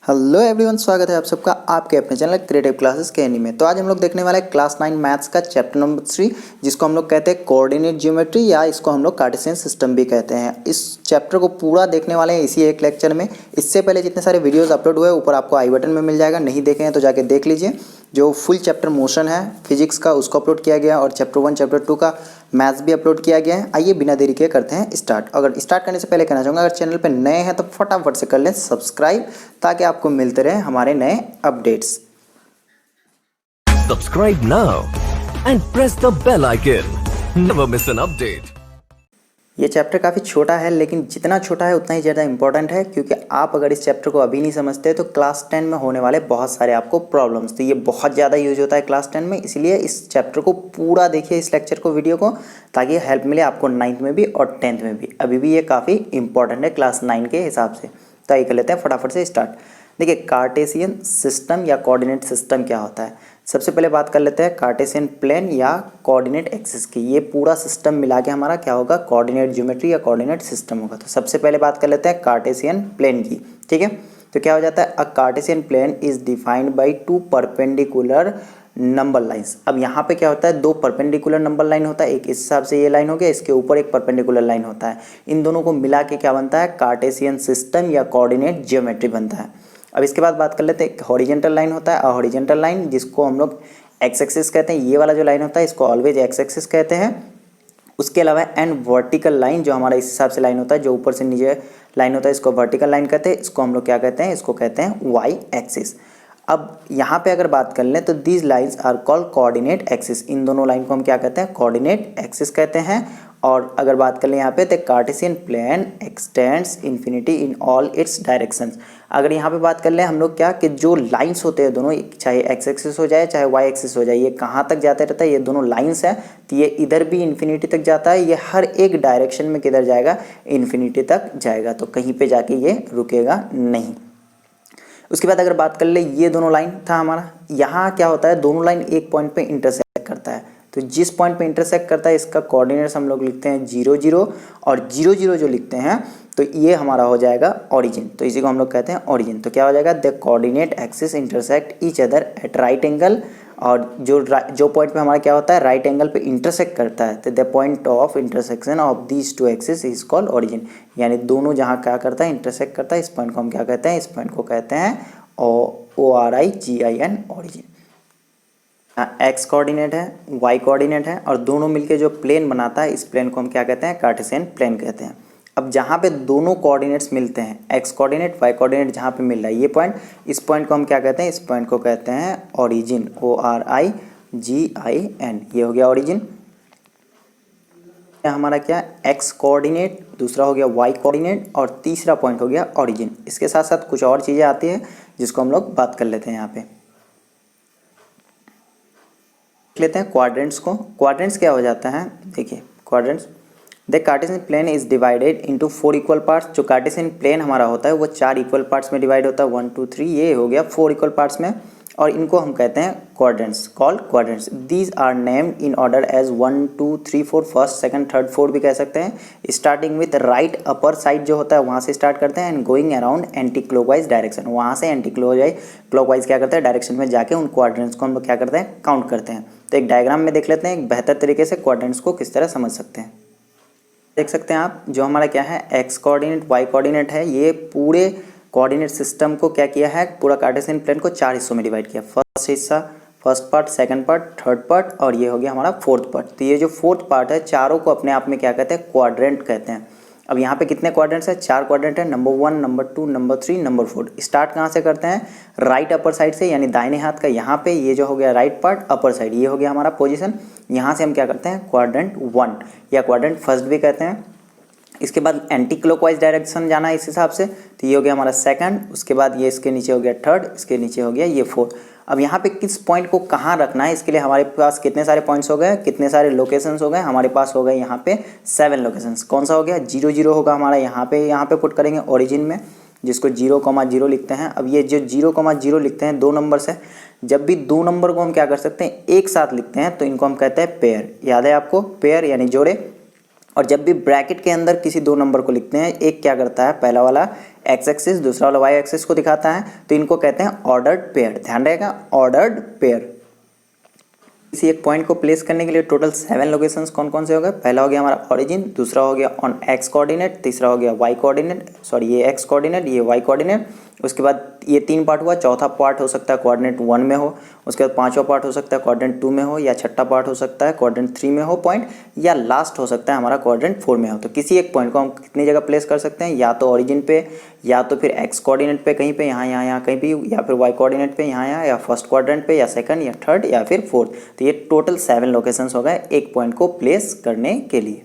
Hello everyone, स्वागत है आप सबका आपके अपने चैनल क्रिएटिव क्लासेस के एनी में। तो आज हम लोग देखने वाले हैं क्लास 9 मैथ्स का चैप्टर नंबर 3, जिसको हम लोग कहते हैं कोऑर्डिनेट ज्योमेट्री या इसको हम लोग कार्टेशियन सिस्टम भी कहते हैं। इस चैप्टर को पूरा देखने वाले हैं इसी एक लेक्चर में। इससे पहले जितने सारे वीडियोस अपलोड हुए ऊपर आपको आई बटन में मिल जाएगा, नहीं देखे हैं तो जाके देख लीजिए। जो फुल चैप्टर मोशन है फिजिक्स का उसको अपलोड किया गया और चैप्टर 1 चैप्टर 2 का मैथ्स भी अपलोड किया गया है। आइए बिना देरी के करते हैं स्टार्ट। अगर स्टार्ट करने से पहले कहना चाहूँगा, अगर चैनल पर नए हैं तो फटाफट से कर लें सब्सक्राइब, ताकि आपको मिलते रहे हमारे नए updates. Subscribe now and press the bell icon. Never miss an update. ये चैप्टर काफ़ी छोटा है, लेकिन जितना छोटा है उतना ही ज़्यादा इंपॉर्टेंट है, क्योंकि आप अगर इस चैप्टर को अभी नहीं समझते तो क्लास 10 में होने वाले बहुत सारे आपको प्रॉब्लम्स, तो ये बहुत ज़्यादा यूज होता है क्लास 10 में। इसलिए इस चैप्टर को पूरा देखिए, इस लेक्चर को, वीडियो को, ताकि हेल्प मिले आपको 9th में भी और 10th में भी। अभी भी ये काफ़ी इंपॉर्टेंट है क्लास 9 के हिसाब से। तो आइए कर लेते हैं फटाफट से स्टार्ट। देखिए, कार्टेशियन सिस्टम या कोऑर्डिनेट सिस्टम क्या होता है। सबसे पहले बात कर लेते हैं कार्टेशियन प्लेन या कोऑर्डिनेट एक्सिस की। ये पूरा सिस्टम मिला के हमारा क्या होगा, कोऑर्डिनेट ज्योमेट्री या कोऑर्डिनेट सिस्टम होगा। तो सबसे पहले बात कर लेते हैं कार्टेशियन प्लेन की, ठीक है। तो क्या हो जाता है, a Cartesian plane is defined by two perpendicular number lines. अब यहाँ पे क्या होता है, दो परपेंडिकुलर नंबर लाइन होता है। एक इस हिसाब से ये लाइन हो गया, इसके ऊपर एक परपेंडिकुलर लाइन होता है। इन दोनों को मिला के क्या बनता है, कार्टेशियन सिस्टम या कोऑर्डिनेट ज्योमेट्री बनता है। अब इसके बाद बात कर लेते हैं, हॉरिजेंटल लाइन होता है, हॉरिजेंटल लाइन जिसको हम लोग एक्स एक्सिस कहते हैं। ये वाला जो लाइन होता है इसको ऑलवेज एक्स एक्सिस कहते हैं। उसके अलावा एंड वर्टिकल लाइन जो हमारा इस हिसाब से लाइन होता है, जो ऊपर से नीचे लाइन होता है, इसको वर्टिकल लाइन कहते हैं। इसको हम लोग क्या कहते हैं, इसको कहते हैं वाई एक्सिस। अब यहाँ पे अगर बात कर लें तो these lines are called coordinate axis. इन दोनों लाइन को हम क्या कहते हैं, कोऑर्डिनेट एक्सिस कहते हैं। और अगर बात कर लें यहाँ पे, तो Cartesian plane extends infinity in all its directions. अगर यहाँ पे बात कर लें हम लोग क्या, कि जो लाइंस होते हैं दोनों, चाहे एक्स एक्सिस हो जाए चाहे वाई एक्सिस हो जाए, ये कहाँ तक जाते रहता है, ये दोनों लाइंस है। तो ये इधर भी इन्फिनिटी तक जाता है, ये हर एक डायरेक्शन में किधर जाएगा, इन्फिनिटी तक जाएगा। तो कहीं पे जाके ये रुकेगा नहीं। उसके बाद अगर बात कर ले, ये दोनों लाइन था हमारा, यहाँ क्या होता है, दोनों लाइन एक पॉइंट पे इंटरसेक्ट करता है। तो जिस पॉइंट पे इंटरसेक्ट करता है इसका कोऑर्डिनेट्स हम लोग लिखते हैं 0 0, और 0 0 जो लिखते हैं तो ये हमारा हो जाएगा ओरिजिन। तो इसी को हम लोग कहते हैं ओरिजिन। तो क्या हो जाएगा, the coordinate axis intersect each other eight right angle. और जो पॉइंट पे हमारा क्या होता है, राइट एंगल पे इंटरसेक्ट करता है, तो the point of intersection of these two axis is called origin. यानी दोनों जहाँ क्या करता है, इंटरसेक्ट करता है, इस पॉइंट को हम क्या कहते हैं, इस पॉइंट को कहते हैं ORIGIN, ओरिजिन। एक्स कोऑर्डिनेट है, वाई कोऑर्डिनेट है, और दोनों मिलके जो प्लेन बनाता है, इस प्लेन को हम क्या कहते हैं, कार्टेशियन प्लेन कहते हैं। अब जहाँ पे दोनों कोऑर्डिनेट्स मिलते हैं, एक्स कोऑर्डिनेट वाई कोऑर्डिनेट जहाँ पे मिल रहा है, ये पॉइंट, इस पॉइंट को हम क्या कहते हैं, इस पॉइंट को कहते हैं ओरिजिन, ORIGIN। ये हो गया ओरिजिन। हमारा क्या, एक्स कोऑर्डिनेट, दूसरा हो गया वाई कोऑर्डिनेट, और तीसरा पॉइंट हो गया ओरिजिन। इसके साथ साथ कुछ और चीज़ें आती है जिसको हम लोग बात कर लेते हैं। यहाँ पे लेते हैं क्वाड्रेंट्स को। क्वाड्रेंट्स क्या हो जाता है, देखिए quadrants, the Cartesian plane is divided into 4 equal parts. जो कार्टेशियन प्लेन हमारा होता है वो 4 इक्वल पार्ट्स में डिवाइड होता है, 1 2 3, ये हो गया 4 इक्वल पार्ट्स में, और इनको हम कहते हैं quadrants, called quadrants. These are named in order as 1 2 3 4, first second third fourth भी कह सकते हैं। Starting with right upper side जो होता है वहाँ से स्टार्ट करते हैं, and going around anti clockwise direction. वहाँ से एंटी क्लॉकवाइज क्या करते हैं, डायरेक्शन में जाके उन क्वाड्रेंट्स को हम लोग क्या करते हैं, काउंट करते हैं। तो एक डायग्राम में देख लेते हैं एक बेहतर तरीके से क्वाड्रेंट्स को किस तरह समझ सकते हैं। देख सकते हैं आप, जो हमारा क्या है, एक्स कोऑर्डिनेट वाई कोऑर्डिनेट है, ये पूरे कोऑर्डिनेट सिस्टम को क्या किया है, पूरा कार्टेशियन प्लेन को 4 हिस्सों में डिवाइड किया। फर्स्ट हिस्सा, first part, second part, third part, और ये हो गया हमारा फोर्थ पार्ट। तो ये जो फोर्थ पार्ट है, चारों को अपने आप में क्या कहते हैं, क्वाड्रेंट कहते हैं। अब यहाँ पे कितने क्वाड्रेंट्स है, 4 क्वाड्रेंट है, number 1, number 2, number 3, number 4। Start कहाँ से करते हैं, राइट अपर साइड से, यानी दाहिने हाथ का यहाँ पे, ये जो हो गया राइट पार्ट अपर साइड, ये हो गया हमारा पोजीशन। यहाँ से हम क्या करते हैं, क्वाड्रेंट 1 या क्वाड्रेंट फर्स्ट भी कहते हैं। इसके बाद एंटी क्लॉकवाइज डायरेक्शन जाना है इस हिसाब से, तो ये हो गया हमारा सेकंड। उसके बाद ये इसके नीचे हो गया थर्ड, इसके नीचे हो गया ये फोर्थ। अब यहाँ पे किस पॉइंट को कहाँ रखना है, इसके लिए हमारे पास कितने सारे पॉइंट्स हो गए, कितने सारे लोकेशंस हो गए, हमारे पास हो गए यहाँ पे 7 लोकेशंस। कौन सा हो गया, 0 0 होगा हमारा, यहाँ पे पुट करेंगे ओरिजिन में, जिसको 0 0 लिखते हैं। अब ये जो 0 0 लिखते हैं, 2 नंबर्स है। जब भी 2 नंबर को हम क्या कर सकते हैं, एक साथ लिखते हैं, तो इनको हम कहते हैं पेयर। याद है आपको, पेयर यानी जोड़े। और जब भी ब्रैकेट के अंदर किसी दो नंबर को लिखते हैं, एक क्या करता है, पहला वाला एक्स एक्सिस दूसरा वाला वाई एक्सिस को दिखाता है, तो इनको कहते हैं ऑर्डर्ड पेयर। ध्यान रहेगा, ऑर्डर्ड पेयर। किसी एक पॉइंट को प्लेस करने के लिए टोटल 7 लोकेशंस कौन कौन से हो गए। पहला हो गया हमारा ओरिजिन, दूसरा हो गया ऑन एक्स कोऑर्डिनेट, तीसरा हो गया वाई कोऑर्डिनेट, सॉरी ये एक्स कोऑर्डिनेट, ये वाई कोऑर्डिनेट। उसके बाद ये 3 पार्ट हुआ, चौथा पार्ट हो सकता है कोऑर्डिनेट 1 में हो, उसके बाद 5वां पार्ट हो सकता है कोऑर्डिनेट 2 में हो, या छठा पार्ट हो सकता है कोऑर्डिनेट 3 में हो पॉइंट, या लास्ट हो सकता है हमारा कोऑर्डिनेट 4 में हो। तो किसी एक पॉइंट को हम कितनी जगह प्लेस कर सकते हैं, या तो ओरिजिन पे, या तो फिर एक्स कोऑर्डिनेट पे कहीं पे, यहाँ कहीं भी, या फिर वाई कोऑर्डिनेट पे यहाँ, या फर्स्ट क्वाड्रेंट पे, या सेकंड, या थर्ड, या फिर फोर्थ। तो ये टोटल 7 लोकेशंस हो गए एक पॉइंट को प्लेस करने के लिए।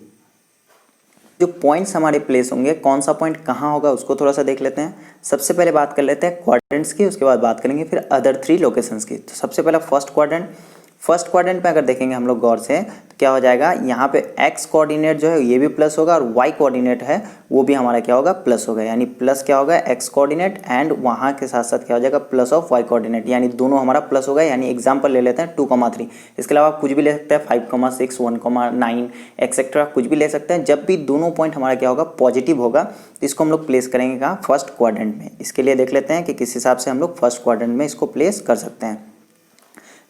जो पॉइंट्स हमारे प्लेस होंगे, कौन सा पॉइंट कहाँ होगा उसको थोड़ा सा देख लेते हैं। सबसे पहले बात कर लेते हैं क्वाड्रेंट्स की, उसके बाद बात करेंगे फिर अदर 3 लोकेशंस की। तो सबसे पहला फर्स्ट क्वाड्रेंट में अगर देखेंगे हम लोग गौर से, तो क्या हो जाएगा, यहाँ पे एक्स कोऑर्डिनेट जो है ये भी प्लस होगा, और वाई कोऑर्डिनेट है वो भी हमारा क्या होगा, प्लस होगा। यानी प्लस क्या होगा, एक्स कोऑर्डिनेट, एंड वहाँ के साथ साथ क्या हो जाएगा, प्लस ऑफ वाई कोऑर्डिनेट, यानी दोनों हमारा प्लस होगा। यानी एग्जाम्पल ले लेते हैं 2,3। इसके अलावा आप कुछ भी ले सकते हैं, 5,6, 1,9 एक्सेट्रा, कुछ भी ले सकते हैं। जब भी दोनों पॉइंट हमारा क्या होगा, पॉजिटिव होगा, तो इसको हम लोग प्लेस करेंगे कहाँ, फर्स्ट क्वाड्रेंट में। इसके लिए देख लेते हैं कि किस हिसाब से हम लोग फर्स्ट क्वाड्रेंट में इसको प्लेस कर सकते हैं।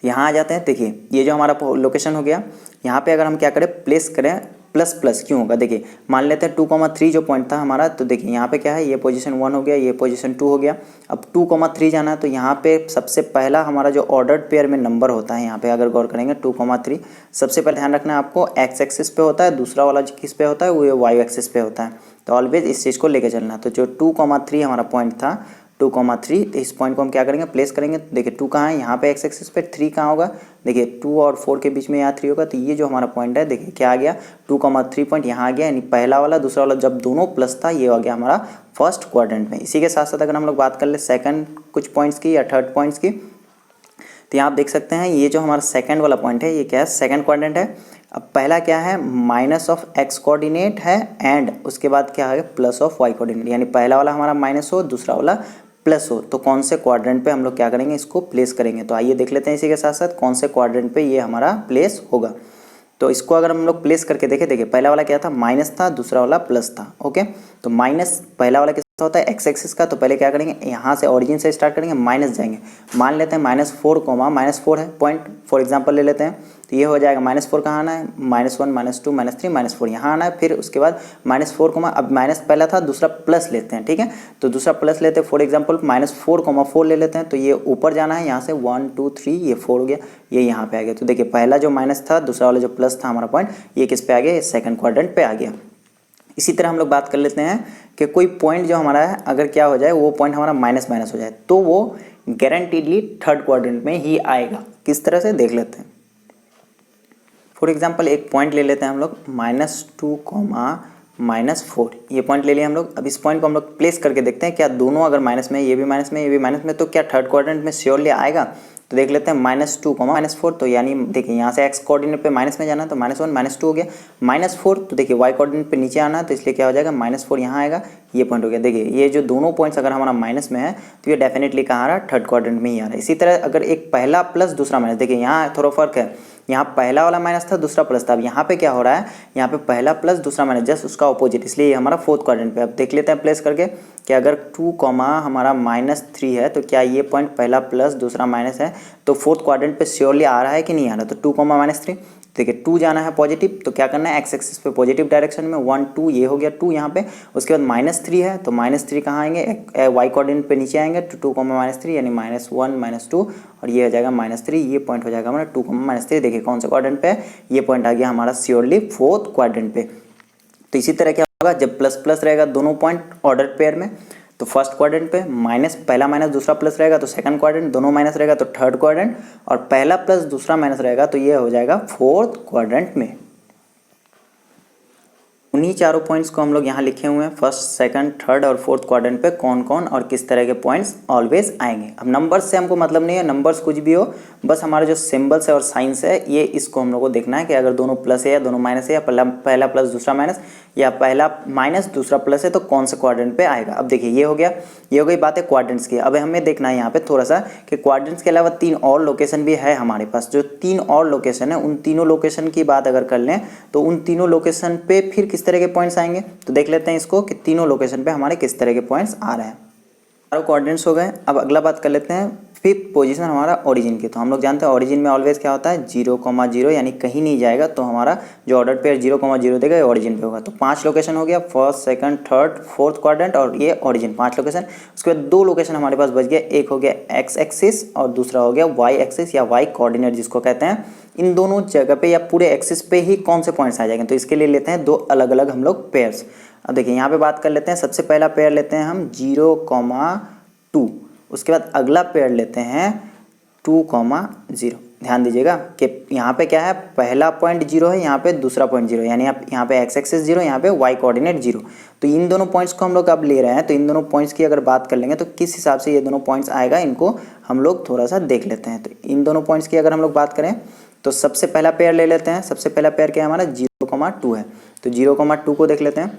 यहाँ आ जाते हैं, देखिए ये जो हमारा लोकेशन हो गया, यहाँ पे अगर हम क्या करें, प्लेस करें प्लस प्लस क्यों होगा, देखिए मान लेते हैं 2,3 जो पॉइंट था हमारा, तो देखिए यहाँ पे क्या है, ये पोजीशन 1 हो गया, ये पोजीशन 2 हो गया। अब 2,3 जाना है, तो यहाँ पे सबसे पहला हमारा जो ऑर्डर्ड पेयर में नंबर होता है, यहाँ पे अगर गौर करेंगे 2,3, सबसे पहले ध्यान रखना है आपको, एक्स एक्सिस पे होता है, दूसरा वाला किस पे होता है, वो वाई एक्सिस पे होता है। तो ऑलवेज इस चीज़ को लेके चलना। तो जो 2,3 हमारा पॉइंट था, 2,3, तो इस पॉइंट को हम क्या करेंगे, प्लेस करेंगे। देखिए 2 कहाँ है, यहाँ पे एक्स एक्सिस पे, 3 कहाँ होगा, देखिए 2 और 4 के बीच में यहाँ 3 होगा। तो ये जो हमारा पॉइंट है, देखिए क्या आ गया, 2,3 पॉइंट यहाँ आ गया। यानी पहला वाला दूसरा वाला जब दोनों प्लस था, ये आ गया हमारा फर्स्ट क्वाड्रेंट में। इसी के साथ साथ अगर हम लोग बात कर ले सेकंड कुछ पॉइंट्स की या थर्ड पॉइंट्स की, तो यहाँ आप देख सकते हैं ये जो हमारा सेकंड वाला पॉइंट है, ये क्या है, सेकंड क्वाड्रेंट है। अब पहला क्या है, माइनस ऑफ एक्स कोऑर्डिनेट है, एंड उसके बाद क्या है, प्लस ऑफ वाई कोऑर्डिनेट। यानी पहला वाला हमारा माइनस हो, दूसरा वाला प्लस हो, तो कौन से क्वाड्रेंट पे हम लोग क्या करेंगे, इसको प्लेस करेंगे। तो आइए देख लेते हैं इसी के साथ साथ कौन से क्वाड्रेंट पे ये हमारा प्लेस होगा। तो इसको अगर हम लोग प्लेस करके देखें, देखिए पहला वाला क्या था, माइनस था, दूसरा वाला प्लस था। ओके, तो माइनस पहला वाला किसका होता है, एक्स एक्सिस का। तो पहले क्या करेंगे, यहाँ से ओरिजिन से स्टार्ट करेंगे, माइनस जाएंगे। मान लेते हैं -4 है पॉइंट, फॉर एग्जांपल ले लेते हैं। तो ये हो जाएगा -4 कहाँ आना है, -1 -2 -3 -4 यहाँ आना है। फिर उसके बाद -4, अब माइनस पहला था, दूसरा प्लस लेते हैं, ठीक है। तो दूसरा प्लस लेते हैं, फॉर एग्जांपल -4,4 ले लेते हैं। तो ये ऊपर जाना है, यहाँ से 1 2 3, ये 4 हो गया, ये यहाँ पे आ गया। तो देखिए पहला जो माइनस था, दूसरा वाला जो प्लस था हमारा पॉइंट, ये किस पे आ गया, ये सेकंड क्वाड्रेंट पे आ गया। इसी तरह हम लोग बात कर लेते हैं कि कोई पॉइंट जो हमारा है, अगर क्या हो जाए, वो पॉइंट हमारा माइनस हो जाए, तो वो गारंटीडली थर्ड क्वाड्रेंट में ही आएगा। किस तरह से देख लेते हैं। फॉर एग्जांपल एक पॉइंट ले लेते हैं हम लोग, -2, -4, ये पॉइंट ले लिया हम लोग। अब इस पॉइंट को हम लोग प्लेस करके देखते हैं, क्या दोनों अगर माइनस में, ये भी माइनस में, ये भी माइनस में, तो क्या थर्ड क्वाड्रेंट में श्योरली आएगा। तो देख लेते हैं -2, -4, तो यानी देखिए यहाँ से एक्स कोऑर्डिनेट पे माइनस में जाना है, तो -1 -2 हो गया। -4, तो देखिए वाई कोऑर्डिनेट पे नीचे आना है, तो इसलिए क्या हो जाएगा, -4 यहाँ आएगा, ये पॉइंट हो गया। देखिए ये जो दोनों पॉइंट्स अगर हमारा माइनस में है, तो ये डेफिनेटली कहाँ आ रहा है, थर्ड क्वाड्रेंट में ही आ रहा है। इसी तरह अगर एक पहला प्लस दूसरा माइनस, देखिए यहाँ थोड़ा फर्क है, यहाँ पहला वाला माइनस था, दूसरा प्लस था। अब यहाँ पे क्या हो रहा है, यहाँ पे पहला प्लस दूसरा माइनस, जस्ट उसका ऑपोजिट, इसलिए ये हमारा फोर्थ क्वाड्रेंट पे। अब देख लेते हैं प्लेस करके कि अगर 2, हमारा -3 है, तो क्या ये पॉइंट पहला प्लस दूसरा माइनस है, तो फोर्थ क्वाड्रेंट पे श्योरली आ रहा है कि नहीं आ रहा। तो 2, -3, देखिए 2 जाना है पॉजिटिव, तो क्या करना है, एक्स एक्सिस पे पॉजिटिव डायरेक्शन में 1 2, ये हो गया 2 यहाँ पे। उसके बाद -3 है, तो -3 कहाँ आएंगे, वाई कोऑर्डिनेट पे नीचे आएंगे, तो 2, -3 यानी -1 -2, और ये हो जाएगा -3, ये पॉइंट हो जाएगा हमारा 2, -3। देखिए कौन से क्वाड्रेंट पे है, ये पॉइंट आ गया हमारा श्योरली फोर्थ क्वाड्रेंट पे। तो इसी तरह क्या होगा, जब प्लस प्लस रहेगा दोनों पॉइंट ऑर्डर पेयर में, तो फर्स्ट क्वाड्रेंट पे पहला माइनस दूसरा प्लस रहेगा, तो सेकंड क्वाड्रेंट, दोनों माइनस रहेगा तो थर्ड क्वाड्रेंट, और पहला प्लस दूसरा माइनस रहेगा, तो ये हो जाएगा फोर्थ क्वाड्रेंट में। उन्हीं चारों पॉइंट्स को हम लोग यहाँ लिखे हुए हैं, फर्स्ट, सेकंड, थर्ड और फोर्थ क्वाड्रेंट पे कौन कौन और किस तरह के पॉइंट्स ऑलवेज आएंगे। अब नंबर्स से हमको मतलब नहीं है, नंबर्स कुछ भी हो, बस हमारे जो सिंबल्स है और साइंस है ये इसको हम लोग को देखना है कि अगर दोनों प्लस है या दोनों माइनस है या पहला प्लस दूसरा माइनस या पहला माइनस दूसरा प्लस है तो कौन से क्वाड्रेंट पे आएगा। अब देखिए ये हो गया, ये हो गई बात है क्वाड्रेंट्स की। अब हमें देखना है यहाँ पे थोड़ा सा कि क्वाड्रेंट्स के अलावा 3 और लोकेशन भी है हमारे पास। जो 3 और लोकेशन है उन तीनों लोकेशन की बात अगर कर लें तो उन तीनों लोकेशन पे फिर किस तरह के पॉइंट्स आएंगे, तो देख लेते हैं इसको कि तीनों लोकेशन पे हमारे किस तरह के पॉइंट्स आ रहे हैं। चारों कोऑर्डिनेट्स हो गए। अब अगला बात कर लेते हैं फिफ्थ पोजीशन हमारा ओरिजिन की। तो हम लोग जानते हैं ओरिजिन में ऑलवेज क्या होता है 0,0 यानी कहीं नहीं जाएगा, तो हमारा जो ऑर्डर पेयर 0,0 देगा ये ओरिजिन पे होगा। तो 5 लोकेशन हो गया, first, second, third, fourth quadrant और ये ओरिजिन 5 लोकेशन। उसके बाद 2 लोकेशन हमारे पास बच गया, एक हो गया एक्स एक्सिस और दूसरा हो गया वाई एक्सिस या वाई कोऑर्डिनेट जिसको कहते हैं। इन दोनों जगह पे या पूरे एक्सिस पे ही कौन से पॉइंट्स आ जाएंगे, तो इसके लिए लेते हैं 2 अलग अलग हम लोग पेयर्स। अब देखिए यहाँ पे बात कर लेते हैं, सबसे पहला पेयर लेते हैं हम 0,2, उसके बाद अगला पेयर लेते हैं 2,0। ध्यान दीजिएगा कि यहाँ पे क्या है, पहला पॉइंट 0 है, यहाँ पे दूसरा पॉइंट 0, यानी आप यहाँ पे एक्स एक्सिस 0, यहाँ पे वाई कोऑर्डिनेट 0। तो इन दोनों पॉइंट्स को हम लोग अब ले रहे हैं, तो इन दोनों पॉइंट्स की अगर बात कर लेंगे तो किस हिसाब से ये दोनों पॉइंट्स आएगा इनको हम लोग थोड़ा सा देख लेते हैं। तो इन दोनों पॉइंट्स की अगर हम लोग बात करें तो सबसे पहला पेयर ले लेते हैं। सबसे पहला पेयर क्या है हमारा 0,2 है, तो 0,2 को देख लेते हैं,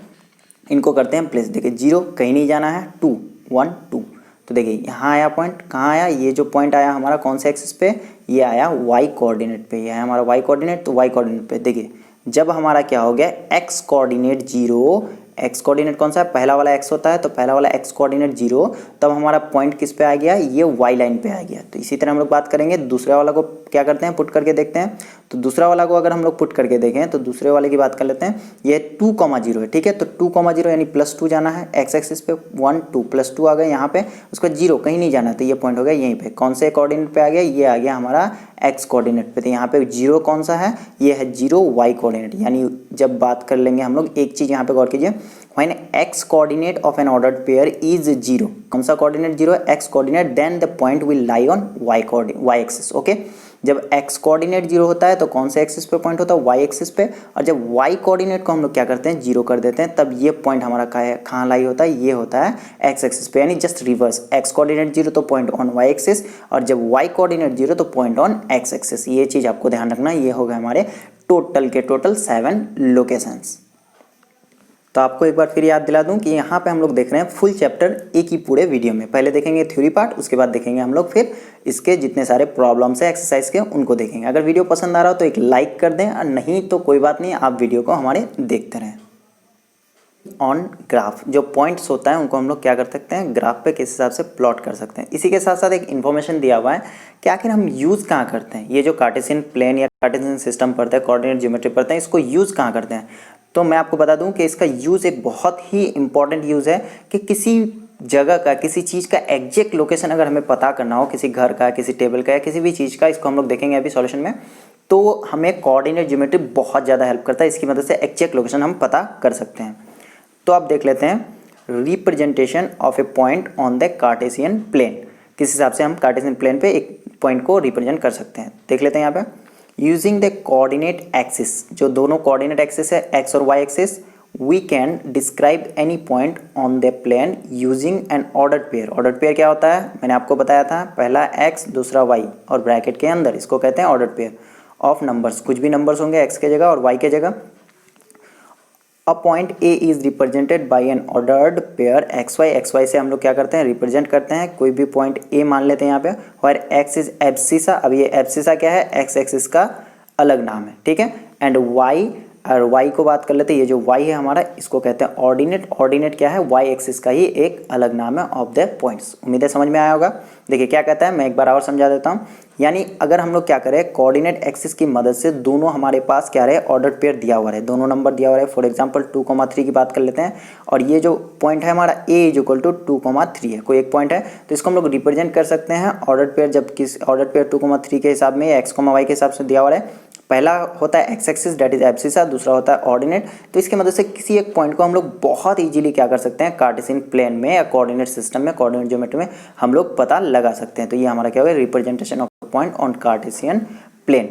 इनको करते हैं प्लेस। देखिए 0 कहीं नहीं जाना है, 2, 1, 2। तो देखिए यहाँ आया पॉइंट, कहाँ आया, ये जो पॉइंट आया हमारा कौन से एक्सिस पे, ये आया वाई कोऑर्डिनेट पे, ये है हमारा वाई कोऑर्डिनेट। तो वाई कोऑर्डिनेट पे देखिए जब हमारा क्या हो गया एक्स कोऑर्डिनेट 0, एक्स कोऑर्डिनेट कौन सा है, पहला वाला एक्स होता है, तो पहला वाला एक्स कोऑर्डिनेट 0, तब हमारा पॉइंट किस पे आ गया, ये वाई लाइन पे आ गया। तो इसी तरह हम लोग बात करेंगे दूसरे वाला को क्या करते हैं, पुट करके देखते हैं। तो दूसरा वाला को अगर हम लोग पुट करके देखें तो दूसरे वाले की बात कर लेते हैं, ये 2,0 है, ठीक है। तो 2,0 यानी +2 जाना है एक्स एक्सिस पे, 1, 2 +2 आ गए यहाँ पे, उसके बाद 0 कहीं नहीं जाना, तो ये पॉइंट हो गया यहीं पे। कौन से कोऑर्डिनेट पे आ गया, ये आ गया हमारा एक्स कोऑर्डिनेट पे। तो यहाँ पे 0 कौन सा है, ये है 0 वाई कोऑर्डिनेट। यानी जब बात कर लेंगे हम लोग, एक चीज़ यहाँ पे गौर कीजिए, when x coordinate of an ordered pair is 0, कौन सा कोऑर्डिनेट 0 है, x coordinate, then the point will lie on y axis. Okay, जब x कोऑर्डिनेट 0 होता है तो कौन से एक्सिस पे पॉइंट होता है, y एक्सिस पे। और जब y कोऑर्डिनेट को हम लोग क्या करते हैं 0 कर देते हैं, तब ये पॉइंट हमारा कहाँ लाई होता है, ये होता है x एक्सिस पे, यानी जस्ट रिवर्स। x कोऑर्डिनेट 0 तो पॉइंट ऑन y एक्सिस, और जब y कोऑर्डिनेट 0 तो पॉइंट ऑन x एक्सिस। ये चीज़ आपको ध्यान रखना। ये हो गए हमारे टोटल 7 लोकेशंस। तो आपको एक बार फिर याद दिला दूं कि यहाँ पे हम लोग देख रहे हैं फुल चैप्टर एक ही पूरे वीडियो में। पहले देखेंगे थ्योरी पार्ट, उसके बाद देखेंगे हम लोग फिर इसके जितने सारे प्रॉब्लम्स है एक्सरसाइज के उनको देखेंगे। अगर वीडियो पसंद आ रहा हो तो एक लाइक कर दें, और नहीं तो कोई बात नहीं, आप वीडियो को हमारे देखते रहें। ऑन ग्राफ जो पॉइंट्स होता है उनको हम लोग क्या कर सकते हैं, ग्राफ पे किस हिसाब से प्लॉट कर सकते हैं। इसी के साथ साथ एक इन्फॉर्मेशन दिया हुआ है कि आखिर हम यूज़ कहाँ करते हैं। ये जो कार्टेशियन प्लेन या कार्टेशियन सिस्टम पढ़ते हैं, कोऑर्डिनेट ज्योमेट्री पढ़ते हैं, इसको यूज़ कहाँ करते हैं। तो मैं आपको बता दूं कि इसका यूज़ एक बहुत ही इंपॉर्टेंट यूज़ है कि किसी जगह का, किसी चीज़ का एग्जैक्ट लोकेशन अगर हमें पता करना हो, किसी घर का, किसी टेबल का या किसी भी चीज़ का, इसको हम लोग देखेंगे अभी सॉल्यूशन में, तो हमें कोऑर्डिनेट ज्योमेट्री बहुत ज़्यादा हेल्प करता है। इसकी मदद से एग्जैक्ट लोकेशन हम पता कर सकते हैं। तो आप देख लेते हैं representation of a point on the Cartesian plane, किस हिसाब से हम कार्टेशियन प्लेन पे एक पॉइंट को रिप्रेजेंट कर सकते हैं। देख लेते हैं यहाँ पे, यूजिंग द कोऑर्डिनेट एक्सिस, जो दोनों कोऑर्डिनेट एक्सिस है एक्स और Y axis, we can describe any point on the plane using an ordered pair. Ordered pair क्या होता है, मैंने आपको बताया था, पहला एक्स दूसरा वाई और ब्रैकेट के अंदर, इसको कहते हैं ऑर्डर्ड पेयर ऑफ नंबर्स। कुछ भी नंबर्स होंगे एक्स के जगह और वाई के जगह। A point A is represented by an ordered pair X Y. X Y से हम लोग क्या करते हैं, रिप्रेजेंट करते हैं। कोई भी पॉइंट ए मान लेते हैं यहाँ पे, और एक्स इज एब्सिसा। अब ये एब्सिसा क्या है, एक्स एक्सिस का अलग नाम है, ठीक है। एंड वाई, और वाई को बात कर लेते हैं, ये जो वाई है हमारा, इसको कहते हैं ऑर्डिनेट। ऑर्डिनेट क्या है, वाई एक्सिस का ही एक अलग नाम है ऑफ द पॉइंट्स। उम्मीद है समझ में आया होगा। देखिए क्या कहता है, मैं एक बार और समझा देता हूँ। यानी अगर हम लोग क्या करें, कोऑर्डिनेट एक्सिस की मदद से दोनों हमारे पास क्या रहे, ऑर्डर्ड पेयर दिया हुआ रहे, दोनों नंबर दिया हुआ रहे। फॉर एग्जांपल 2,3 की बात कर लेते हैं, और ये जो पॉइंट है हमारा a = 2,3 है, कोई एक पॉइंट है, तो इसको हम लोग रिप्रेजेंट कर सकते हैं ऑर्डर्ड पेयर। जब किस ऑर्डर्ड पेयर 2,3 के हिसाब में x, y के हिसाब से दिया हुआ है। पहला होता है x axis, that is abscissa, दूसरा होता है ऑर्डिनेट। तो इसकी मदद से किसी एक पॉइंट को हम लोग बहुत इजीली क्या कर सकते हैं, कार्टेशियन प्लेन में या कोऑर्डिनेट सिस्टम में, कोऑर्डिनेट ज्योमेट्री में हम लोग पता लगा सकते हैं। तो ये हमारा क्या होगा, representation of point on Cartesian plane.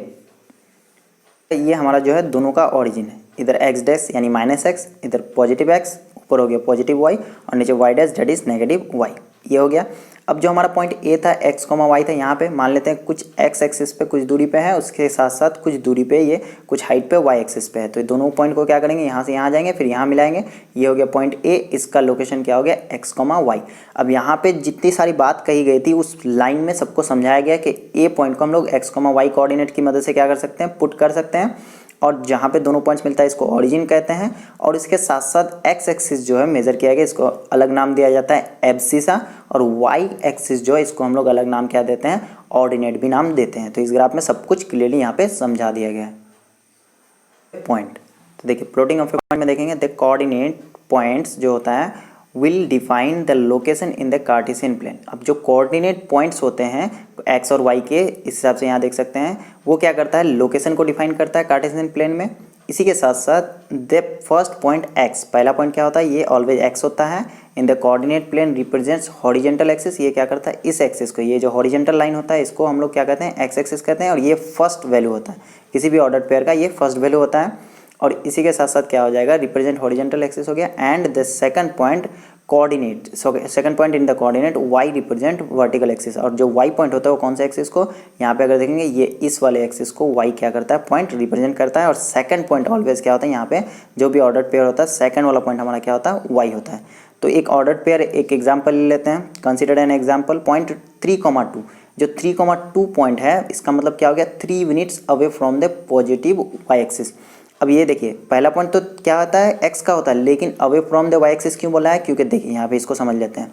ये हमारा जो है दोनों का ओरिजिन है। इधर एक्स डैश यानी माइनस एक्स, इधर पॉजिटिव एक्स, ऊपर हो गया पॉजिटिव वाई और नीचे Y dash that is negative Y. ये हो गया। अब जो हमारा पॉइंट ए था एक्स कॉमा वाई था, यहाँ पे मान लेते हैं कुछ एक्स एक्सिस पे कुछ दूरी पे है, उसके साथ साथ कुछ दूरी पे ये कुछ हाइट पे वाई एक्सिस पे है। तो ये दोनों पॉइंट को क्या करेंगे, यहाँ से यहाँ जाएंगे फिर यहाँ मिलाएंगे। ये हो गया पॉइंट ए, इसका लोकेशन क्या हो गया एक्स कॉमा वाई। अब यहाँ पे जितनी सारी बात कही गई थी उस लाइन में सबको समझाया गया कि ए पॉइंट को हम लोग एक्स कॉमा वाई कोऑर्डिनेट की मदद से क्या कर सकते हैं, पुट कर सकते हैं। और जहाँ पे दोनों पॉइंट्स मिलता है इसको ओरिजिन कहते हैं। और इसके साथ साथ एक्स एक्सिस जो है मेजर किया गया, इसको अलग नाम दिया जाता है एब्सिसा। और वाई एक्सिस जो है इसको हम लोग अलग नाम क्या देते हैं, ऑर्डिनेट भी नाम देते हैं। तो इस ग्राफ में सब कुछ क्लियरली यहाँ पे समझा दिया गया है। पॉइंट तो देखिए प्लॉटिंग ऑफ ए पॉइंट में देखेंगे द कोऑर्डिनेट पॉइंट्स जो होता है will define the location in the Cartesian plane. अब जो कोऑर्डिनेट पॉइंट्स होते हैं एक्स और वाई के, इस हिसाब से यहाँ देख सकते हैं, वो क्या करता है, लोकेशन को डिफाइन करता है कार्टेशियन प्लेन में। इसी के साथ साथ द फर्स्ट पॉइंट एक्स, पहला पॉइंट क्या होता है, ये ऑलवेज एक्स होता है। In the coordinate plane represents horizontal axis, ये क्या करता है, इस एक्सिस को, ये जो हॉरिजेंटल लाइन होता है इसको हम लोग क्या कहते हैं, एक्स एक्सिस कहते हैं। और ये फर्स्ट वैल्यू होता है किसी भी ऑर्डर पेयर का, ये फर्स्ट वैल्यू होता है। और इसी के साथ साथ क्या हो जाएगा, रिप्रेजेंट हॉरिजेंटल एक्सिस हो गया। And the second point coordinate, second point in the coordinate Y represent vertical axis. और जो वाई पॉइंट होता है वो कौन सा एक्सिस को, यहाँ पे अगर देखेंगे ये इस वाले एक्सिस को वाई क्या करता है, पॉइंट रिप्रेजेंट करता है। और सेकंड पॉइंट ऑलवेज क्या होता है, यहाँ पे जो भी ऑर्डर पेयर होता है सेकंड वाला पॉइंट हमारा क्या होता है, वाई होता है। तो एक ऑर्डर पेयर, एक एग्जाम्पल ले लेते हैं, कंसिडर एन एग्जाम्पल पॉइंट 3,2। जो 3,2 पॉइंट है इसका मतलब क्या हो गया, 3 units away from the positive Y axis. अब ये देखिए पहला पॉइंट तो क्या होता है, एक्स का होता है, लेकिन away from the Y axis क्यों बोला है, क्योंकि देखिए यहाँ पे इसको समझ लेते हैं।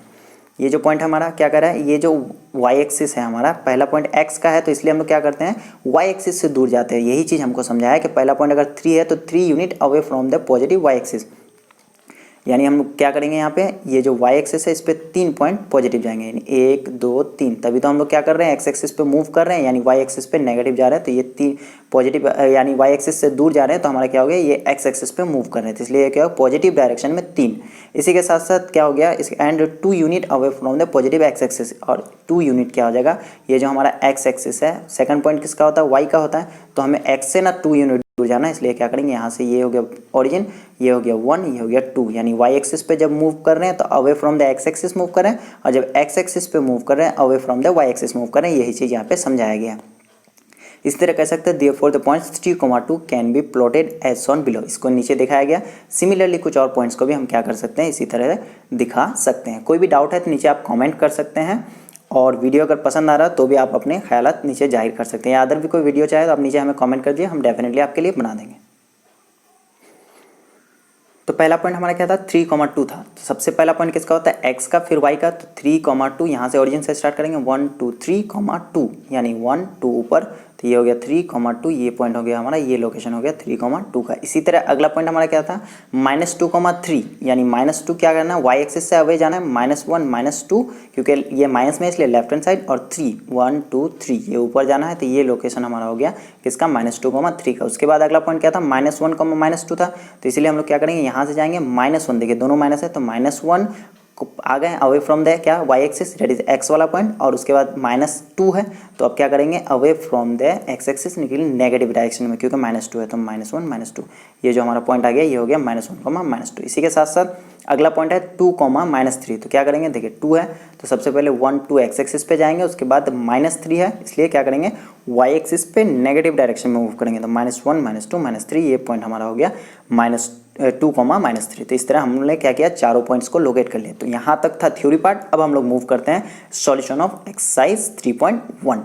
ये जो पॉइंट हमारा क्या कर रहा है, ये जो वाई एक्सिस है हमारा, पहला पॉइंट एक्स का है तो इसलिए हम लोग क्या करते हैं, वाई एक्सिस से दूर जाते हैं। यही चीज़ हमको समझाया है कि पहला पॉइंट अगर 3 है तो 3 unit away from the positive Y axis. यानी हम लोग क्या करेंगे, यहाँ पे ये जो वाई एक्सिस है इस पर 3 पॉइंट पॉजिटिव जाएंगे, यानी 1 2 3। तभी तो हम लोग क्या कर रहे हैं, एक्स एक्सिस पे मूव कर रहे हैं, यानी वाई एक्सिस पे नेगेटिव जा रहे हैं। तो ये 3 पॉजिटिव यानी वाई एक्सिस से दूर जा रहे हैं तो हमारा क्या हो गया, ये एक्स एक्सिस पे मूव कर रहे हैं, तो इसलिए क्या हो, पॉजिटिव डायरेक्शन में 3। इसी के साथ साथ क्या हो गया, इस and 2 unit away from the positive x axis. और 2 यूनिट क्या हो जाएगा, ये जो हमारा एक्स एक्सिस है, सेकंड पॉइंट किसका होता है, वाई का होता है। तो हमें एक्स से ना 2 यूनिट दूर जाना है, इसलिए क्या करेंगे, यहाँ से ये हो गया ओरिजिन, ये हो गया 1, ये हो गया 2। यानी वाई एक्सिस पे जब मूव कर रहे हैं तो away from the X axis move कर रहे हैं, और जब एक्स एक्सिस पे मूव कर रहे हैं away from the Y axis move कर रहे हैं। यही चीज़ यहाँ पे समझाया गया है। इस तरह कह सकते हैं therefore the points 3,2 can be plotted as shown below. इसको नीचे दिखाया गया। सिमिलरली कुछ और पॉइंट्स को भी हम क्या कर सकते हैं, इसी तरह दिखा सकते हैं। कोई भी डाउट है तो नीचे आप कमेंट कर सकते हैं, और वीडियो अगर पसंद आ रहा है तो भी आप अपने ख्यालात नीचे जाहिर कर सकते हैं, या अदर भी कोई वीडियो चाहे तो आप नीचे हमें कमेंट कर दिए, हम डेफिनेटली आपके लिए बना देंगे। तो पहला पॉइंट हमारा क्या था, 3,2 था। तो सबसे पहला पॉइंट किसका होता है, एक्स का, फिर वाई का। तो 3,2 यहाँ से ओरिजिन से स्टार्ट करेंगे, 1 2 3,2 यानी 1 2 ऊपर, तो ये हो गया 3,2। ये पॉइंट हो गया हमारा, ये लोकेशन हो गया 3,2 का। इसी तरह अगला पॉइंट हमारा क्या था, -2,3 यानी -2 क्या करना है, वाई एक्सिस से अवे जाना है, -1 -2 क्योंकि ये माइनस में इसलिए लेफ्ट हैंड साइड, और 3 1 2 3 ये ऊपर जाना है। तो ये लोकेशन हमारा हो गया किसका, -2,3 का। उसके बाद अगला पॉइंट क्या था, -1, -2 था। तो इसलिए हम लोग क्या करेंगे, यहाँ से जाएंगे -1, देखिए दोनों माइनस है तो -1 आ गए अवे फ्रॉम द क्या, Y axis that is X वाला पॉइंट। और उसके बाद -2 है तो अब क्या करेंगे, away from the X axis निकले नेगेटिव डायरेक्शन में, क्योंकि -2 है तो -1 -2। ये जो हमारा पॉइंट आ गया ये हो गया -1, -2। इसी के साथ साथ अगला पॉइंट है 2, -3। तो क्या करेंगे, देखिए 2 है तो सबसे पहले 1 2 एक्स एक्सिस पे जाएंगे, उसके बाद -3 है इसलिए क्या करेंगे, वाई एक्सिस पे नेगेटिव डायरेक्शन में मूव करेंगे। तो -1 -2 -3 ये पॉइंट हमारा हो गया -2, -3। तो इस तरह हमने क्या किया, चारों पॉइंट्स को लोकेट कर लिए। तो यहाँ तक था थ्योरी पार्ट। अब हम लोग मूव करते हैं सॉल्यूशन ऑफ एक्सरसाइज 3.1।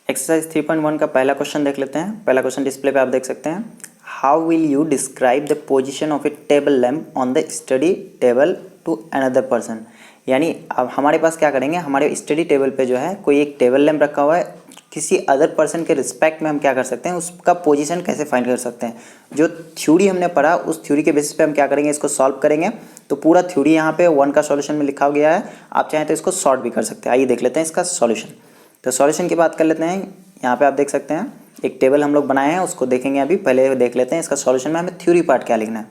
एक्सरसाइज 3.1 का पहला क्वेश्चन देख लेते हैं। पहला क्वेश्चन डिस्प्ले पे आप देख सकते हैं, how will you describe the position of a table lamp on the study table to another person. यानी अब हमारे पास क्या करेंगे, हमारे स्टडी टेबल पे जो है कोई एक टेबल लैम्प रखा हुआ है, किसी अदर पर्सन के रिस्पेक्ट में हम क्या कर सकते हैं, उसका पोजीशन कैसे फाइंड कर सकते हैं। जो थ्योरी हमने पढ़ा उस थ्योरी के बेसिस पे हम क्या करेंगे, इसको सॉल्व करेंगे। तो पूरा थ्योरी यहाँ पे 1 का सॉल्यूशन में लिखा गया है, आप चाहें तो इसको शॉर्ट भी कर सकते हैं। आइए देख लेते हैं इसका सॉल्यूशन। तो सॉल्यूशन की बात कर लेते हैं। यहाँ पे आप देख सकते हैं एक टेबल हम लोग बनाए हैं, उसको देखेंगे अभी। पहले देख लेते हैं इसका सॉल्यूशन में हमें थ्योरी पार्ट क्या लिखना है।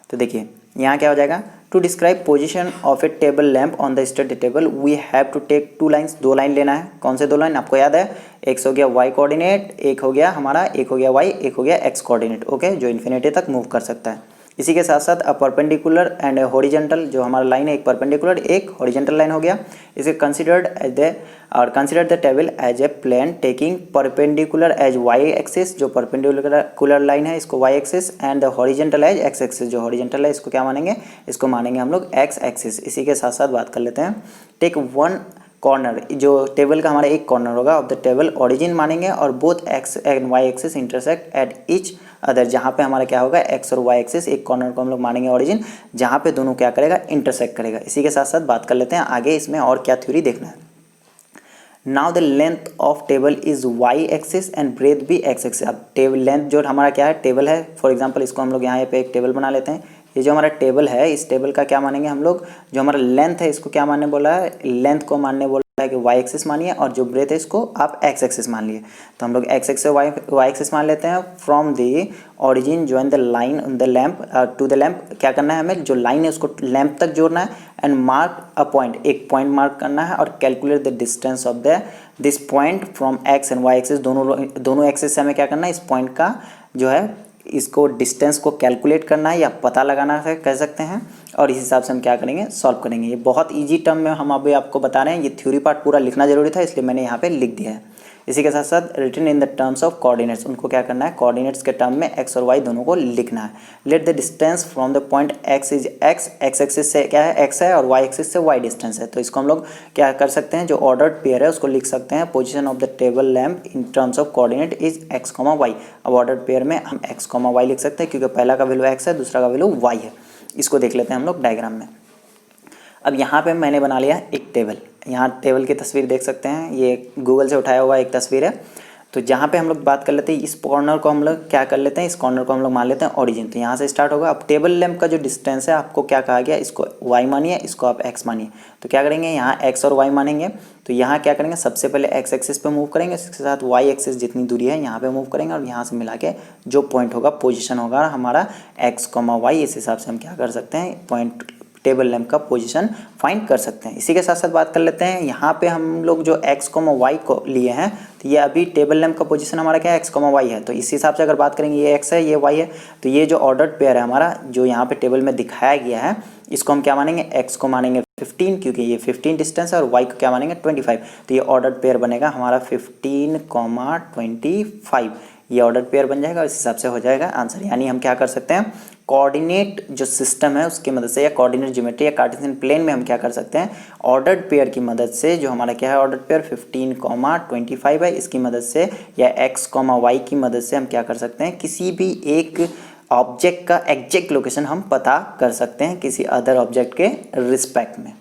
तो देखिए यहाँ क्या हो जाएगा, to describe position of a table lamp on the study table we have to take 2 lines. 2 line लेना है। कौन से 2 लाइन आपको याद है, एक्स हो गया वाई कोऑर्डिनेट, एक हो गया हमारा, एक हो गया वाई, एक हो गया एक्स कोऑर्डिनेट, ओके, जो इन्फिनिटी तक मूव कर सकता है। इसी के साथ साथ अ परपेंडिकुलर एंड हॉरिजॉन्टल, जो हमारा लाइन है एक परपेंडिकुलर एक हॉरिजॉन्टल लाइन हो गया। इसे कंसिडर्ड एज द और consider the table as a plane taking perpendicular as Y axis, जो परपेंडिकुलर लाइन है इसको Y axis, and the horizontal as X axis, जो हॉरिजॉन्टल है इसको क्या मानेंगे, इसको मानेंगे हम लोग एक्स एक्सिस। इसी के साथ साथ बात कर लेते हैं, टेक वन कॉर्नर, जो टेबल का हमारा एक कॉर्नर होगा ऑफ द टेबल ओरिजिन मानेंगे, और both X and Y axis intersect at each other, जहाँ पे हमारा क्या होगा एक्स और वाई एक्सिस, एक कॉर्नर को हम लोग मानेंगे ओरिजिन जहाँ पे दोनों क्या करेगा इंटरसेक्ट करेगा। इसी के साथ साथ बात कर लेते हैं आगे इसमें और क्या थ्योरी देखना है। Now the length of table is Y axis and breadth भी एक्स एक्सिस। अब टेबल लेंथ जो हमारा क्या है टेबल है, फॉर एग्जांपल इसको हम लोग यहाँ पे एक टेबल बना लेते हैं। ये जो हमारा टेबल है इस टेबल का क्या मानेंगे हम लोग, जो हमारा लेंथ है इसको क्या मानने बोला है, लेंथ को मानने बोला है कि वाई एक्सिस मानिए, और जो ब्रेथ है इसको आप एक्स एक्सिस मान लिए। तो हम लोग एक्स एक्सिस वाई एक्सिस मान लेते हैं। From the origin join the line the lamp to the lamp, क्या करना है हमें, जो लाइन है उसको लैम्प तक जोड़ना है, एंड मार्क अ पॉइंट, एक पॉइंट मार्क करना है, और calculate the distance of the this point from X and Y axis. दोनों एक्सिस से हमें क्या करना है, इस पॉइंट का जो है इसको डिस्टेंस को कैलकुलेट करना है या पता लगाना है कह सकते हैं, और इस हिसाब से हम क्या करेंगे सॉल्व करेंगे। ये बहुत इजी टर्म में हम अभी आपको बता रहे हैं, ये थ्योरी पार्ट पूरा लिखना जरूरी था इसलिए मैंने यहाँ पे लिख दिया है। इसी के साथ साथ written in the terms of coordinates, उनको क्या करना है कोऑर्डिनेट्स के टर्म में एक्स और वाई दोनों को लिखना है। Let the distance from the point x is x, x axis से क्या है एक्स है और वाई एक्सिस से वाई डिस्टेंस है। तो इसको हम लोग क्या कर सकते हैं, जो ऑर्डर्ड पेयर है उसको लिख सकते हैं, position of the table lamp in terms of coordinate is X comma Y. अब ऑर्डर्ड पेयर में हम एक्स कॉमा वाई लिख सकते हैं क्योंकि पहला का वैल्यू एक्स है दूसरा का वैल्यू वाई है। इसको देख लेते हैं हम लोग डायग्राम में। अब यहाँ पे मैंने बना लिया एक टेबल, यहाँ टेबल की तस्वीर देख सकते हैं, ये गूगल से उठाया हुआ एक तस्वीर है। तो जहाँ पे हम लोग बात कर लेते हैं इस कॉर्नर को हम लोग क्या कर लेते हैं, इस कॉर्नर को हम लोग मान लेते हैं ओरिजिन। तो यहाँ से स्टार्ट होगा। अब टेबल लैम्प का जो डिस्टेंस है आपको क्या कहा गया, इसको y मानिए, इसको आप x मानिए। तो क्या करेंगे यहाँ x और y मानेंगे, तो यहाँ क्या करेंगे सबसे पहले x एक्सिस पे मूव करेंगे, इसके साथ y एक्सिस जितनी दूरी है यहाँ पे मूव करेंगे, और यहाँ से मिला के जो पॉइंट होगा पोजिशन होगा हमारा x, y, इस हिसाब से हम क्या कर सकते हैं पॉइंट टेबल लैम्प का पोजीशन फाइंड कर सकते हैं। इसी के साथ साथ बात कर लेते हैं यहाँ पे हम लोग जो x, y को लिए हैं, तो ये अभी टेबल लैम्प का पोजीशन हमारा क्या है x, y है। तो इस हिसाब से अगर बात करेंगे ये x है ये y है, तो ये जो ऑर्डर्ड पेयर है हमारा जो यहाँ पे टेबल में दिखाया गया है इसको हम क्या मानेंगे, x को मानेंगे 15 क्योंकि ये 15 डिस्टेंस है, और y को क्या मानेंगे 25। तो ये ऑर्डर्ड पेयर बनेगा हमारा 15,25, ये ऑर्डर पेयर बन जाएगा और इस हिसाब से हो जाएगा आंसर। यानी हम क्या कर सकते हैं कोऑर्डिनेट जो सिस्टम है उसकी मदद से या कोऑर्डिनेट ज्योमेट्री या कार्टेशियन प्लेन में हम क्या कर सकते हैं ऑर्डर्ड पेयर की मदद से, जो हमारा क्या है ऑर्डर्ड पेयर 15,25 है, इसकी मदद से या x, y की मदद से हम क्या कर सकते हैं किसी भी एक ऑब्जेक्ट का एग्जैक्ट लोकेशन हम पता कर सकते हैं किसी अदर ऑब्जेक्ट के रिस्पेक्ट में।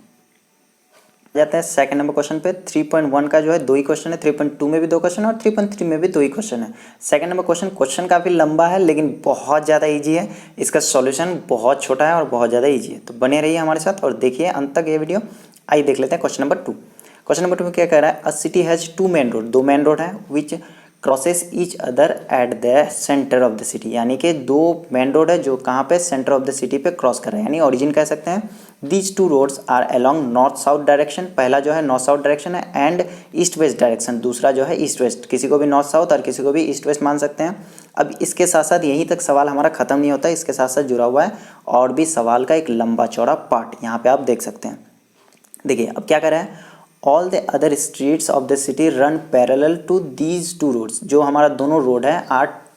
जाते हैं सेकंड नंबर क्वेश्चन पे। 3.1 का जो है 2 ही क्वेश्चन है, 3.2 में भी 2 क्वेश्चन है और 3.3 में भी 2 ही क्वेश्चन है। सेकंड नंबर क्वेश्चन काफ़ी लंबा है लेकिन बहुत ज़्यादा इजी है, इसका सॉल्यूशन बहुत छोटा है और बहुत ज़्यादा इजी है। तो बने रहिए हमारे साथ और देखिए अंत तक ये वीडियो। आइए देख लेते हैं क्वेश्चन नंबर 2। क्वेश्चन नंबर 2 में क्या कह रहा है, a city has 2 main road, 2 main road है which crosses each other at the centre of the city, यानी कि 2 मेन रोड है जो कहाँ पे सेंटर ऑफ द सिटी पे क्रॉस कर रहे हैं, यानी ओरिजिन कह सकते हैं। These 2 roads are along north south direction, पहला जो है नॉर्थ साउथ डायरेक्शन है, एंड ईस्ट वेस्ट डायरेक्शन, दूसरा जो है ईस्ट वेस्ट, किसी को भी नॉर्थ साउथ और किसी को भी ईस्ट वेस्ट मान सकते हैं। अब इसके साथ साथ यहीं तक सवाल हमारा खत्म नहीं होता, इसके साथ साथ जुड़ा हुआ है और भी सवाल का एक लंबा चौड़ा पार्ट, यहाँ पे आप देख सकते हैं। देखिए अब क्या कर रहा है, all the other streets of the city run parallel to these 2 roads, जो हमारा दोनों रोड है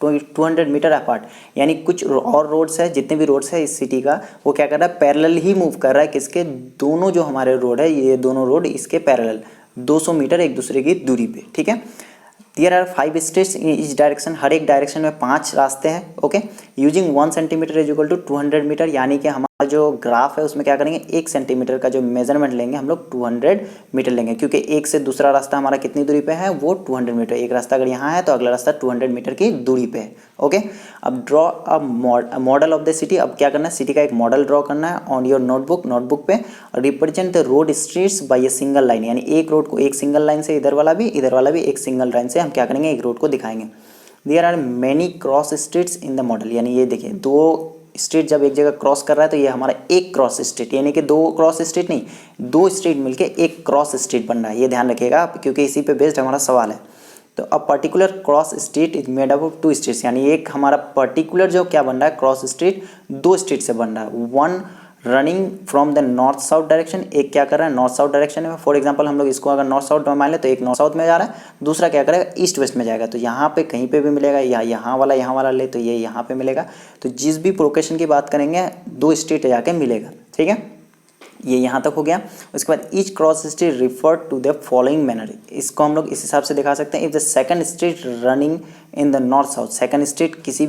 200 मीटर अपार्ट, यानी कुछ और रोड्स है, जितने भी रोड्स है इस सिटी का वो क्या कर रहा है पैरेलल ही मूव कर रहा है, किसके, दोनों जो हमारे रोड है ये दोनों रोड इसके पैरेलल 200 मीटर एक दूसरे की दूरी पे, ठीक है। There are 5 streets in each direction, हर एक डायरेक्शन में 5 रास्ते हैं, okay. Using 1 centimetre is equal to 200 metre, यानी कि हमारा जो ग्राफ है उसमें क्या करेंगे 1 सेंटीमीटर का जो मेजरमेंट लेंगे हम लोग 200 मीटर लेंगे, क्योंकि एक से दूसरा रास्ता हमारा कितनी दूरी पे है वो 200 मीटर, एक रास्ता अगर यहाँ है तो अगला रास्ता 200 मीटर की दूरी पे है, ओके। अब draw a model of the city, अब क्या करना है सिटी का एक मॉडल ड्रॉ करना है ऑन योर नोटबुक पे, और represent the road streets by a single line, यानी एक रोड को एक सिंगल लाइन से इधर वाला भी एक सिंगल लाइन से हम क्या करेंगे एक रोड को दिखाएंगे। There are many cross streets in the model, यानी ये देखिए 2 स्ट्रीट जब एक जगह क्रॉस कर रहा है तो ये हमारा एक क्रॉस स्ट्रीट, यानी कि 2 क्रॉस स्ट्रीट नहीं 2 स्ट्रीट मिलके एक क्रॉस स्ट्रीट बन रहा है, ये ध्यान रखिएगा आप क्योंकि इसी पे बेस्ड हमारा सवाल है। तो a particular cross street is made up of two streets, यानी एक हमारा पर्टिकुलर जो क्या बन रहा है क्रॉस स्ट्रीट दो स्ट्रीट से बन रहा है। One running from the north south direction, एक क्या कर रहा है नॉर्थ साउथ डायरेक्शन में। फॉर एग्जांपल हम लोग इसको अगर नॉर्थ साउथ में मान ले तो एक नॉर्थ साउथ में जा रहा है, दूसरा क्या करेगा ईस्ट वेस्ट में जाएगा। तो यहाँ पे कहीं पे भी मिलेगा, या यहाँ वाला ले तो ये यहाँ पे मिलेगा। तो जिस भी लोकेशन की बात करेंगे दो स्ट्रीट जाके मिलेगा, ठीक है। ये यहाँ तक हो गया। उसके बाद each cross street refer to the following manner, इसको हम लोग इस हिसाब से दिखा सकते हैं। If the second street running in the north south, second street किसी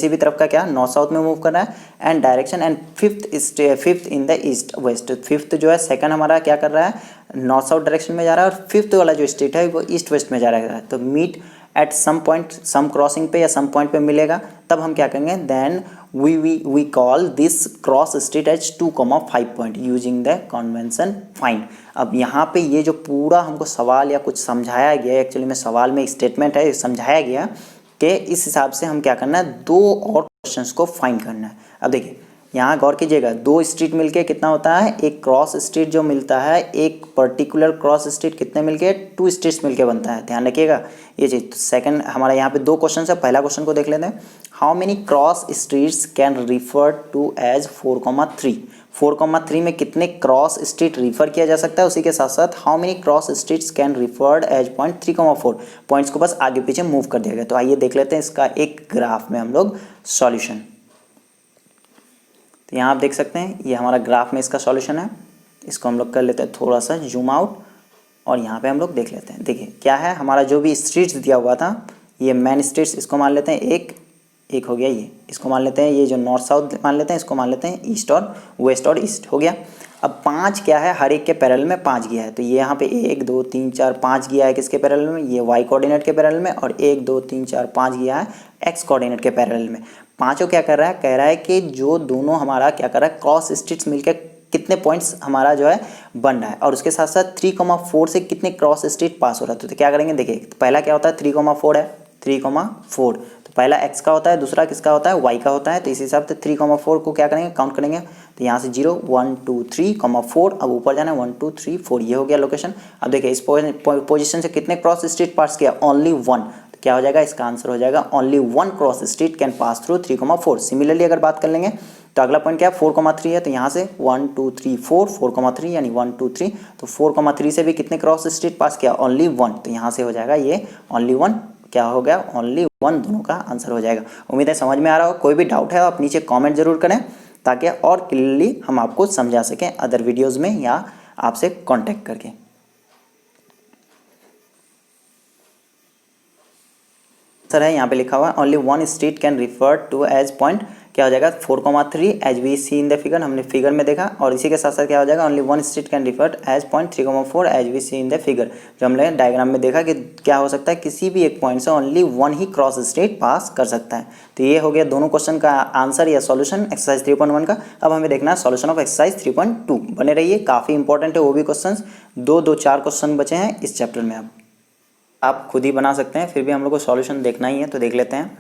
भी तरफ का क्या नॉर्थ साउथ में मूव कर रहा है, and direction, and fifth in the east west, fifth जो है सेकंड हमारा क्या कर रहा है नॉर्थ साउथ डायरेक्शन में जा रहा है, और फिफ्थ वाला जो स्ट्रीट है वो ईस्ट वेस्ट में जा रहा है। तो meet at some point, some crossing पे या सम पॉइंट पे मिलेगा, तब हम क्या करेंगे then we call this cross street as 2,5 point using the convention find. अब यहाँ पे ये जो पूरा हमको सवाल या कुछ समझाया गया, एक्चुअली में सवाल में एक स्टेटमेंट है समझाया गया कि इस हिसाब से हम क्या करना है दो और क्वेश्चंस को फाइंड करना है। अब देखिए यहाँ गौर कीजिएगा, दो स्ट्रीट मिलके कितना होता है, एक क्रॉस स्ट्रीट जो मिलता है, एक पर्टिकुलर क्रॉस स्ट्रीट कितने मिलके टू स्ट्रीट्स मिलके बनता है, ध्यान रखिएगा ये चीज़। तो सेकंड हमारा यहाँ पे दो क्वेश्चन है, पहला क्वेश्चन को देख लेते हैं। How many cross streets can refer to as 4,3, 4,3 में कितने क्रॉस स्ट्रीट रिफर किया जा सकता है, उसी के साथ साथ how many cross streets can referred as point 3,4, points को बस आगे पीछे मूव कर दिया गया। तो आइए देख लेते हैं इसका एक ग्राफ में हम लोग सॉल्यूशन। तो यहाँ आप देख सकते हैं ये हमारा ग्राफ में इसका सॉल्यूशन है। इसको हम लोग कर लेते हैं थोड़ा सा जूम आउट, और यहाँ पे हम लोग देख लेते हैं। देखिए क्या है हमारा जो भी स्ट्रीट्स दिया हुआ था, ये मेन स्ट्रीट्स इसको मान लेते हैं एक हो गया, ये इसको मान लेते हैं, ये जो नॉर्थ साउथ मान लेते हैं, इसको मान लेते हैं ईस्ट और वेस्ट और ईस्ट हो गया। अब 5 क्या है, हर एक के पैरेलल में 5 गया है। तो ये यहाँ पे 1 2 3 4 5 गया है किसके पैरेलल में, ये वाई कोऑर्डिनेट के पैरेलल में, और 1 2 3 4 5 गया है एक्स कोऑर्डिनेट के पैरेलल में। पाँचों क्या कर रहा है, कह रहा है कि जो दोनों हमारा क्या कर रहा है क्रॉस स्ट्रीट्स मिलकर कितने पॉइंट्स हमारा जो है बन रहा है, और उसके साथ साथ 3,4 से कितने क्रॉस स्ट्रीट पास हो रहा है। तो क्या करेंगे, देखिए तो पहला क्या होता है 3,4 है, 3,4 तो पहला x का होता है, दूसरा किसका होता है y का होता है। तो इस हिसाब से 3,4 को क्या करेंगे काउंट करेंगे। तो यहाँ से 0 1 2 3,4, अब ऊपर जाना है 1 2 3 4, ये हो गया लोकेशन। अब देखिए इस पोजीशन से कितने क्रॉस स्ट्रीट पास किया, ओनली 1। तो क्या हो जाएगा, इसका आंसर हो जाएगा only 1 cross street can pass through 3,4। Similarly अगर बात कर लेंगे तो अगला पॉइंट क्या है 4,3 है। तो यहाँ से 1 2 3 4, 4,3 यानी 1 2 3, तो 4,3 से भी कितने क्रॉस स्ट्रीट पास किया, ओनली 1। तो यहाँ से हो जाएगा ये ओनली 1, क्या हो गया ओनली 1, दोनों का आंसर हो जाएगा। उम्मीद है समझ में आ रहा हो। कोई भी डाउट है आप नीचे कमेंट जरूर करें, ताकि और क्लियरली हम आपको समझा सकें अदर वीडियोस में या आपसे कांटेक्ट करके। सर है यहाँ पे लिखा हुआ only 1 street can refer to as point, क्या हो जाएगा 4,3 as we see in the figure, हमने फिगर में देखा। और इसी के साथ साथ क्या हो जाएगा only 1 street can refer as point 3,4 as we see in the figure, जो हमने डायग्राम में देखा कि क्या हो सकता है किसी भी एक पॉइंट से ओनली 1 ही क्रॉस स्ट्रीट पास कर सकता है। तो ये हो गया दोनों क्वेश्चन का आंसर या सॉल्यूशन एक्सरसाइज 3.1 का। अब हमें देखना है सॉल्यूशन ऑफ एक्सरसाइज 3.2। बने रहिए, काफ़ी इंपॉर्टेंट है वो भी क्वेश्चन, 4 क्वेश्चन बचे हैं इस चैप्टर में। अब आप खुद ही बना सकते हैं, फिर भी हम लोग को सॉल्यूशन देखना ही है, तो देख लेते हैं।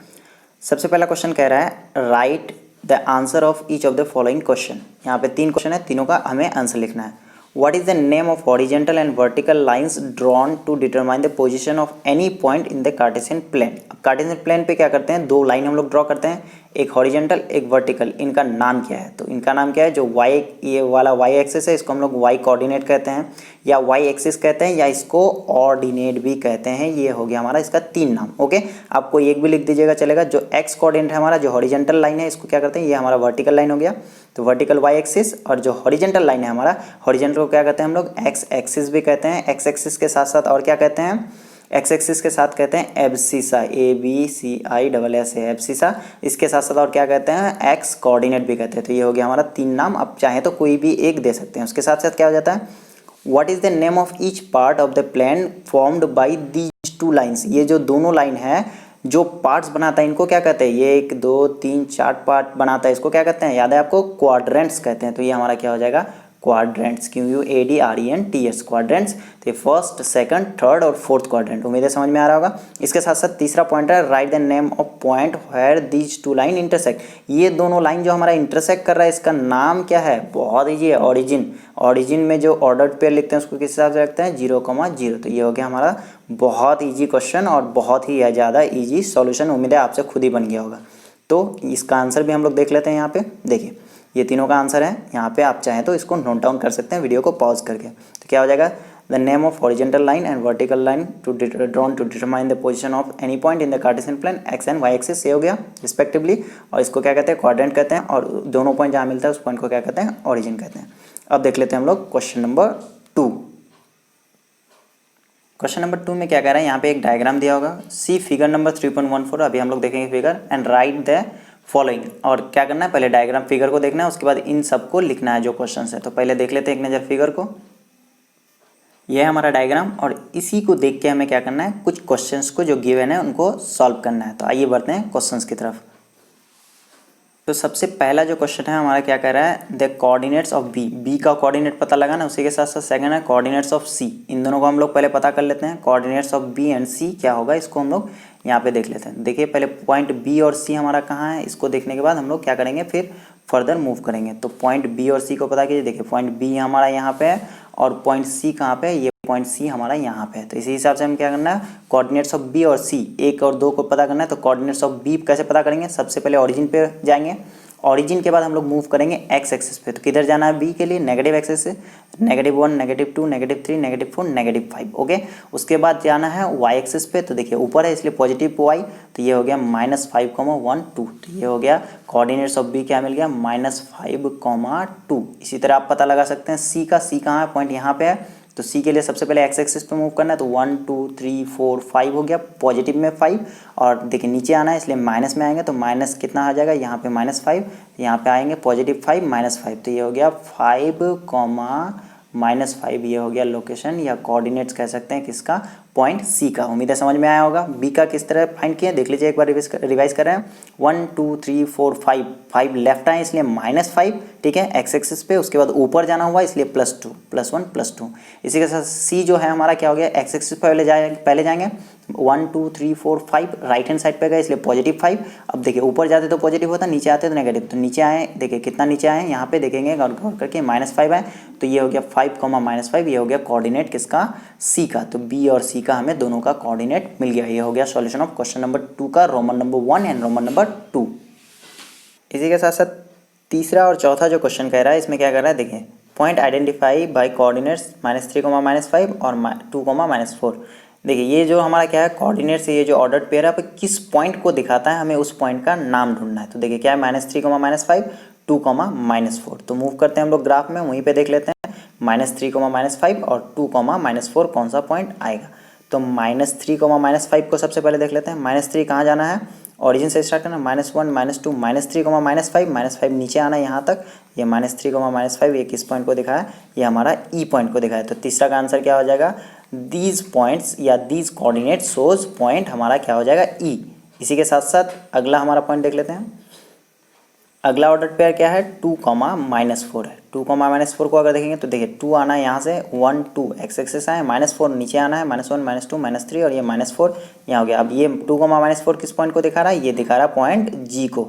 सबसे पहला क्वेश्चन कह रहा है right the answer of each of the following question. यहाँ पे 3 क्वेश्चन है, तीनों का हमें आंसर लिखना है। What is the name of horizontal and vertical lines drawn to determine the position of any point in the Cartesian plane. अब Cartesian plane पे क्या करते हैं, 2 लाइन हम लोग ड्रॉ करते हैं, एक हॉरिजेंटल एक वर्टिकल। इनका नाम क्या है, तो इनका नाम क्या है, जो वाई ये वाला वाई एक्सिस है इसको हम लोग वाई कोऑर्डिनेट कहते हैं, या वाई एक्सिस कहते हैं, या इसको ऑर्डिनेट भी कहते हैं। ये हो गया हमारा इसका 3 नाम। ओके, आपको एक भी लिख दीजिएगा चलेगा। जो एक्स कोऑर्डिनेट है हमारा, जो हॉरिजेंटल लाइन है, इसको क्या करते हैं, ये हमारा वर्टिकल लाइन हो गया, तो वर्टिकल वाई एक्सिस। और जो हॉरिजेंटल लाइन है हमारा, हॉरिजेंटल को क्या कहते हैं हम लोग एक्स एक्सिस भी कहते हैं। एक्स एक्सिस के साथ साथ और क्या कहते हैं, एक्स एक्सिस के साथ कहते हैं एब्सिसा, ABCISS है एब्सिसा। इसके साथ साथ और क्या कहते हैं, एक्स कोऑर्डिनेट भी कहते हैं। तो ये हो गया हमारा 3 नाम। आप चाहें तो कोई भी एक दे सकते हैं। उसके साथ साथ क्या हो जाता है, what is the name of each part of the plane formed by these 2 lines. ये जो दोनों लाइन है जो पार्ट्स बनाता है, इनको क्या कहते हैं, ये 1 2 3 4 पार्ट बनाता है, इसको क्या कहते हैं, याद है आपको, क्वाड्रेंट्स कहते हैं। तो ये हमारा क्या हो जाएगा क्वाड्रेंट्स, QUADRENTS क्वाड्रेंट्स। तो फर्स्ट, सेकंड, थर्ड और फोर्थ क्वाड्रेंट। उम्मीद है समझ में आ रहा होगा। इसके साथ साथ तीसरा पॉइंट है right the name of point where these two lines intersect. ये दोनों लाइन जो हमारा इंटरसेक्ट कर रहा है इसका नाम क्या है? बहुत ईजी है, ऑरिजिन। ऑरिजिन में जो ऑर्डर्ड पेयर लिखते हैं उसको किस हिसाब से रखते हैं? 0,0। तो ये हो गया हमारा बहुत ईजी क्वेश्चन और बहुत ही ज़्यादा ईजी सॉल्यूशन। उम्मीद है आपसे खुद ही बन गया होगा। तो इसका आंसर भी हम लोग देख लेते हैं। यहाँ पे देखिए ये तीनों का आंसर है। यहाँ पे आप चाहें तो इसको नोट डाउन कर सकते हैं वीडियो को पॉज करके। तो क्या हो जाएगा? The name of horizontal line and vertical line to drawn to determine the position of any point in the Cartesian plane X and Y axis. ये हो गया रिस्पेक्टिवली। और इसको क्या कहते हैं? क्वाड्रेंट कहते हैं। और दोनों पॉइंट जहाँ मिलता है उस पॉइंट को क्या कहते हैं? ऑरिजिन कहते हैं। अब देख लेते हैं हम लोग क्वेश्चन नंबर 2। क्वेश्चन नंबर 2 में क्या कह रहा है? यहाँ पे एक डायग्राम दिया होगा। सी फिगर नंबर 3.14। अभी हम लोग देखेंगे figure and right the following. और क्या करना है? पहले डायग्राम फिगर को देखना है, उसके बाद इन सबको लिखना है जो क्वेश्चन है। तो पहले देख लेते हैं एक नज़र फिगर को। यह है हमारा डायग्राम और इसी को देख के हमें क्या करना है? कुछ क्वेश्चंस को जो गिवन है उनको सॉल्व करना है। तो आइए बढ़ते हैं क्वेश्चंस की तरफ। तो सबसे पहला जो क्वेश्चन है हमारा क्या कह रहा है? द कोऑर्डिनेट्स ऑफ बी का कोऑर्डिनेट पता लगाना। उसी के साथ साथ सेकंड है कोऑर्डिनेट्स ऑफ सी। इन दोनों को हम लोग पहले पता कर लेते हैं। कोऑर्डिनेट्स ऑफ बी एंड सी क्या होगा इसको हम लोग यहाँ पे देख लेते हैं। देखिए पहले पॉइंट बी और सी हमारा कहाँ है, इसको देखने के बाद हम लोग क्या करेंगे? फिर फर्दर मूव करेंगे। तो पॉइंट बी और सी को पता कीजिए। देखिए पॉइंट बी हमारा यहाँ पे है और पॉइंट सी कहाँ पे है? ये पॉइंट सी हमारा यहाँ पे है। तो इसी हिसाब से हम क्या करना है? कोऑर्डिनेट्स ऑफ बी और सी 1 और 2 को पता करना है। तो कोऑर्डिनेट्स ऑफ बी कैसे पता करेंगे? सबसे पहले ऑरिजिन पे जाएंगे। ऑरिजिन के बाद हम लोग मूव करेंगे एक्स एक्सिस पे। तो किधर जाना है? बी के लिए नेगेटिव एक्सिस से -1, -2, -3, -4, -5। ओके। उसके बाद जाना है वाई एक्सिस पे। तो देखिए ऊपर है इसलिए पॉजिटिव वाई। तो ये हो गया -5, 1, 2। तो ये हो गया कोऑर्डिनेट्स ऑफ बी क्या मिल गया? -5, 2। इसी तरह आप पता लगा सकते हैं सी का। सी कहाँ है? पॉइंट यहाँ पे है। तो सी के लिए सबसे पहले एक्स एक्सिस पे मूव करना है। तो 1, 2, 3, 4, 5 हो गया, पॉजिटिव में 5। और देखिए नीचे आना है इसलिए माइनस में आएंगे। तो माइनस कितना आ जाएगा? यहाँ पे -5, यहाँ पे आएंगे पॉजिटिव 5, -5। तो ये हो गया 5, -5। ये हो गया लोकेशन या कोऑर्डिनेट्स कह सकते हैं किसका? पॉइंट सी का। उम्मीद है समझ में आया होगा। बी का किस तरह फाइंड किए देख लीजिए एक बार रिवाइज कर रहे हैं। 1, 2, 3, 4, 5 लेफ्ट आए इसलिए -5। ठीक है एक्स एक्सिस पे। उसके बाद ऊपर जाना हुआ इसलिए +2, +1, +2। इसी के साथ सी जो है हमारा क्या हो गया? एक्स एक्सिस पे पहले जाएंगे 1, 2, 3, 4, 5 राइट हैंड साइड पे गए इसलिए +5। अब देखिए ऊपर जाते तो पॉजिटिव होता, नीचे आते तो नेगेटिव। तो नीचे आए, देखिए कितना नीचे आए यहाँ पे देखेंगे गौर करके -5 आए। तो ये हो गया 5, -5। ये हो गया कोऑर्डिनेट किसका? सी का। तो बी और सी का हमें दोनों का कोऑर्डिनेट मिल गया। ये हो गया सॉल्यूशन ऑफ क्वेश्चन नंबर 2 का, Roman number 1 and Roman number 2। इसी के साथ साथ तीसरा और चौथा जो क्वेश्चन कह रहा है इसमें क्या कर रहा है? देखिए पॉइंट आइडेंटिफाई बाय कोऑर्डिनेट्स -3, -5 और 2, -4। देखिए ये जो हमारा क्या है कोऑर्डिनेट से ये जो ऑर्डर्ड पेयर है किस पॉइंट को दिखाता है, हमें उस पॉइंट का नाम ढूंढना है। तो देखिए क्या है? -3, -5, 2, -4। तो मूव करते हैं हम लोग ग्राफ में, वहीं पे देख लेते हैं -3, -5 और 2, -4 कौन सा पॉइंट आएगा। तो -3, -5 को सबसे पहले देख लेते हैं। -3 कहाँ जाना है? ऑरिजिन से स्टार्ट करना। -1, -2, -3, -5 नीचे आना है यहाँ तक। ये -3, -5 ये किस पॉइंट को दिखाया? ये हमारा ई पॉइंट को दिखाया। तो तीसरा का आंसर क्या हो जाएगा? दीज पॉइंट्स या दीज कोऑर्डिनेट सोज पॉइंट हमारा क्या हो जाएगा? ई। इसी के साथ साथ अगला हमारा पॉइंट देख लेते हैं। अगला ऑर्डर पेयर क्या है? 2, -4 है। 2, -4 को अगर देखेंगे तो देखिए 2 आना है यहाँ से 1, 2 एक्स एक्सिस आए, -4 नीचे आना है -1, -2, -3 और ये -4 यहाँ हो गया। अब ये 2, -4 किस पॉइंट को दिखा रहा है? ये दिखा रहा है पॉइंट जी को।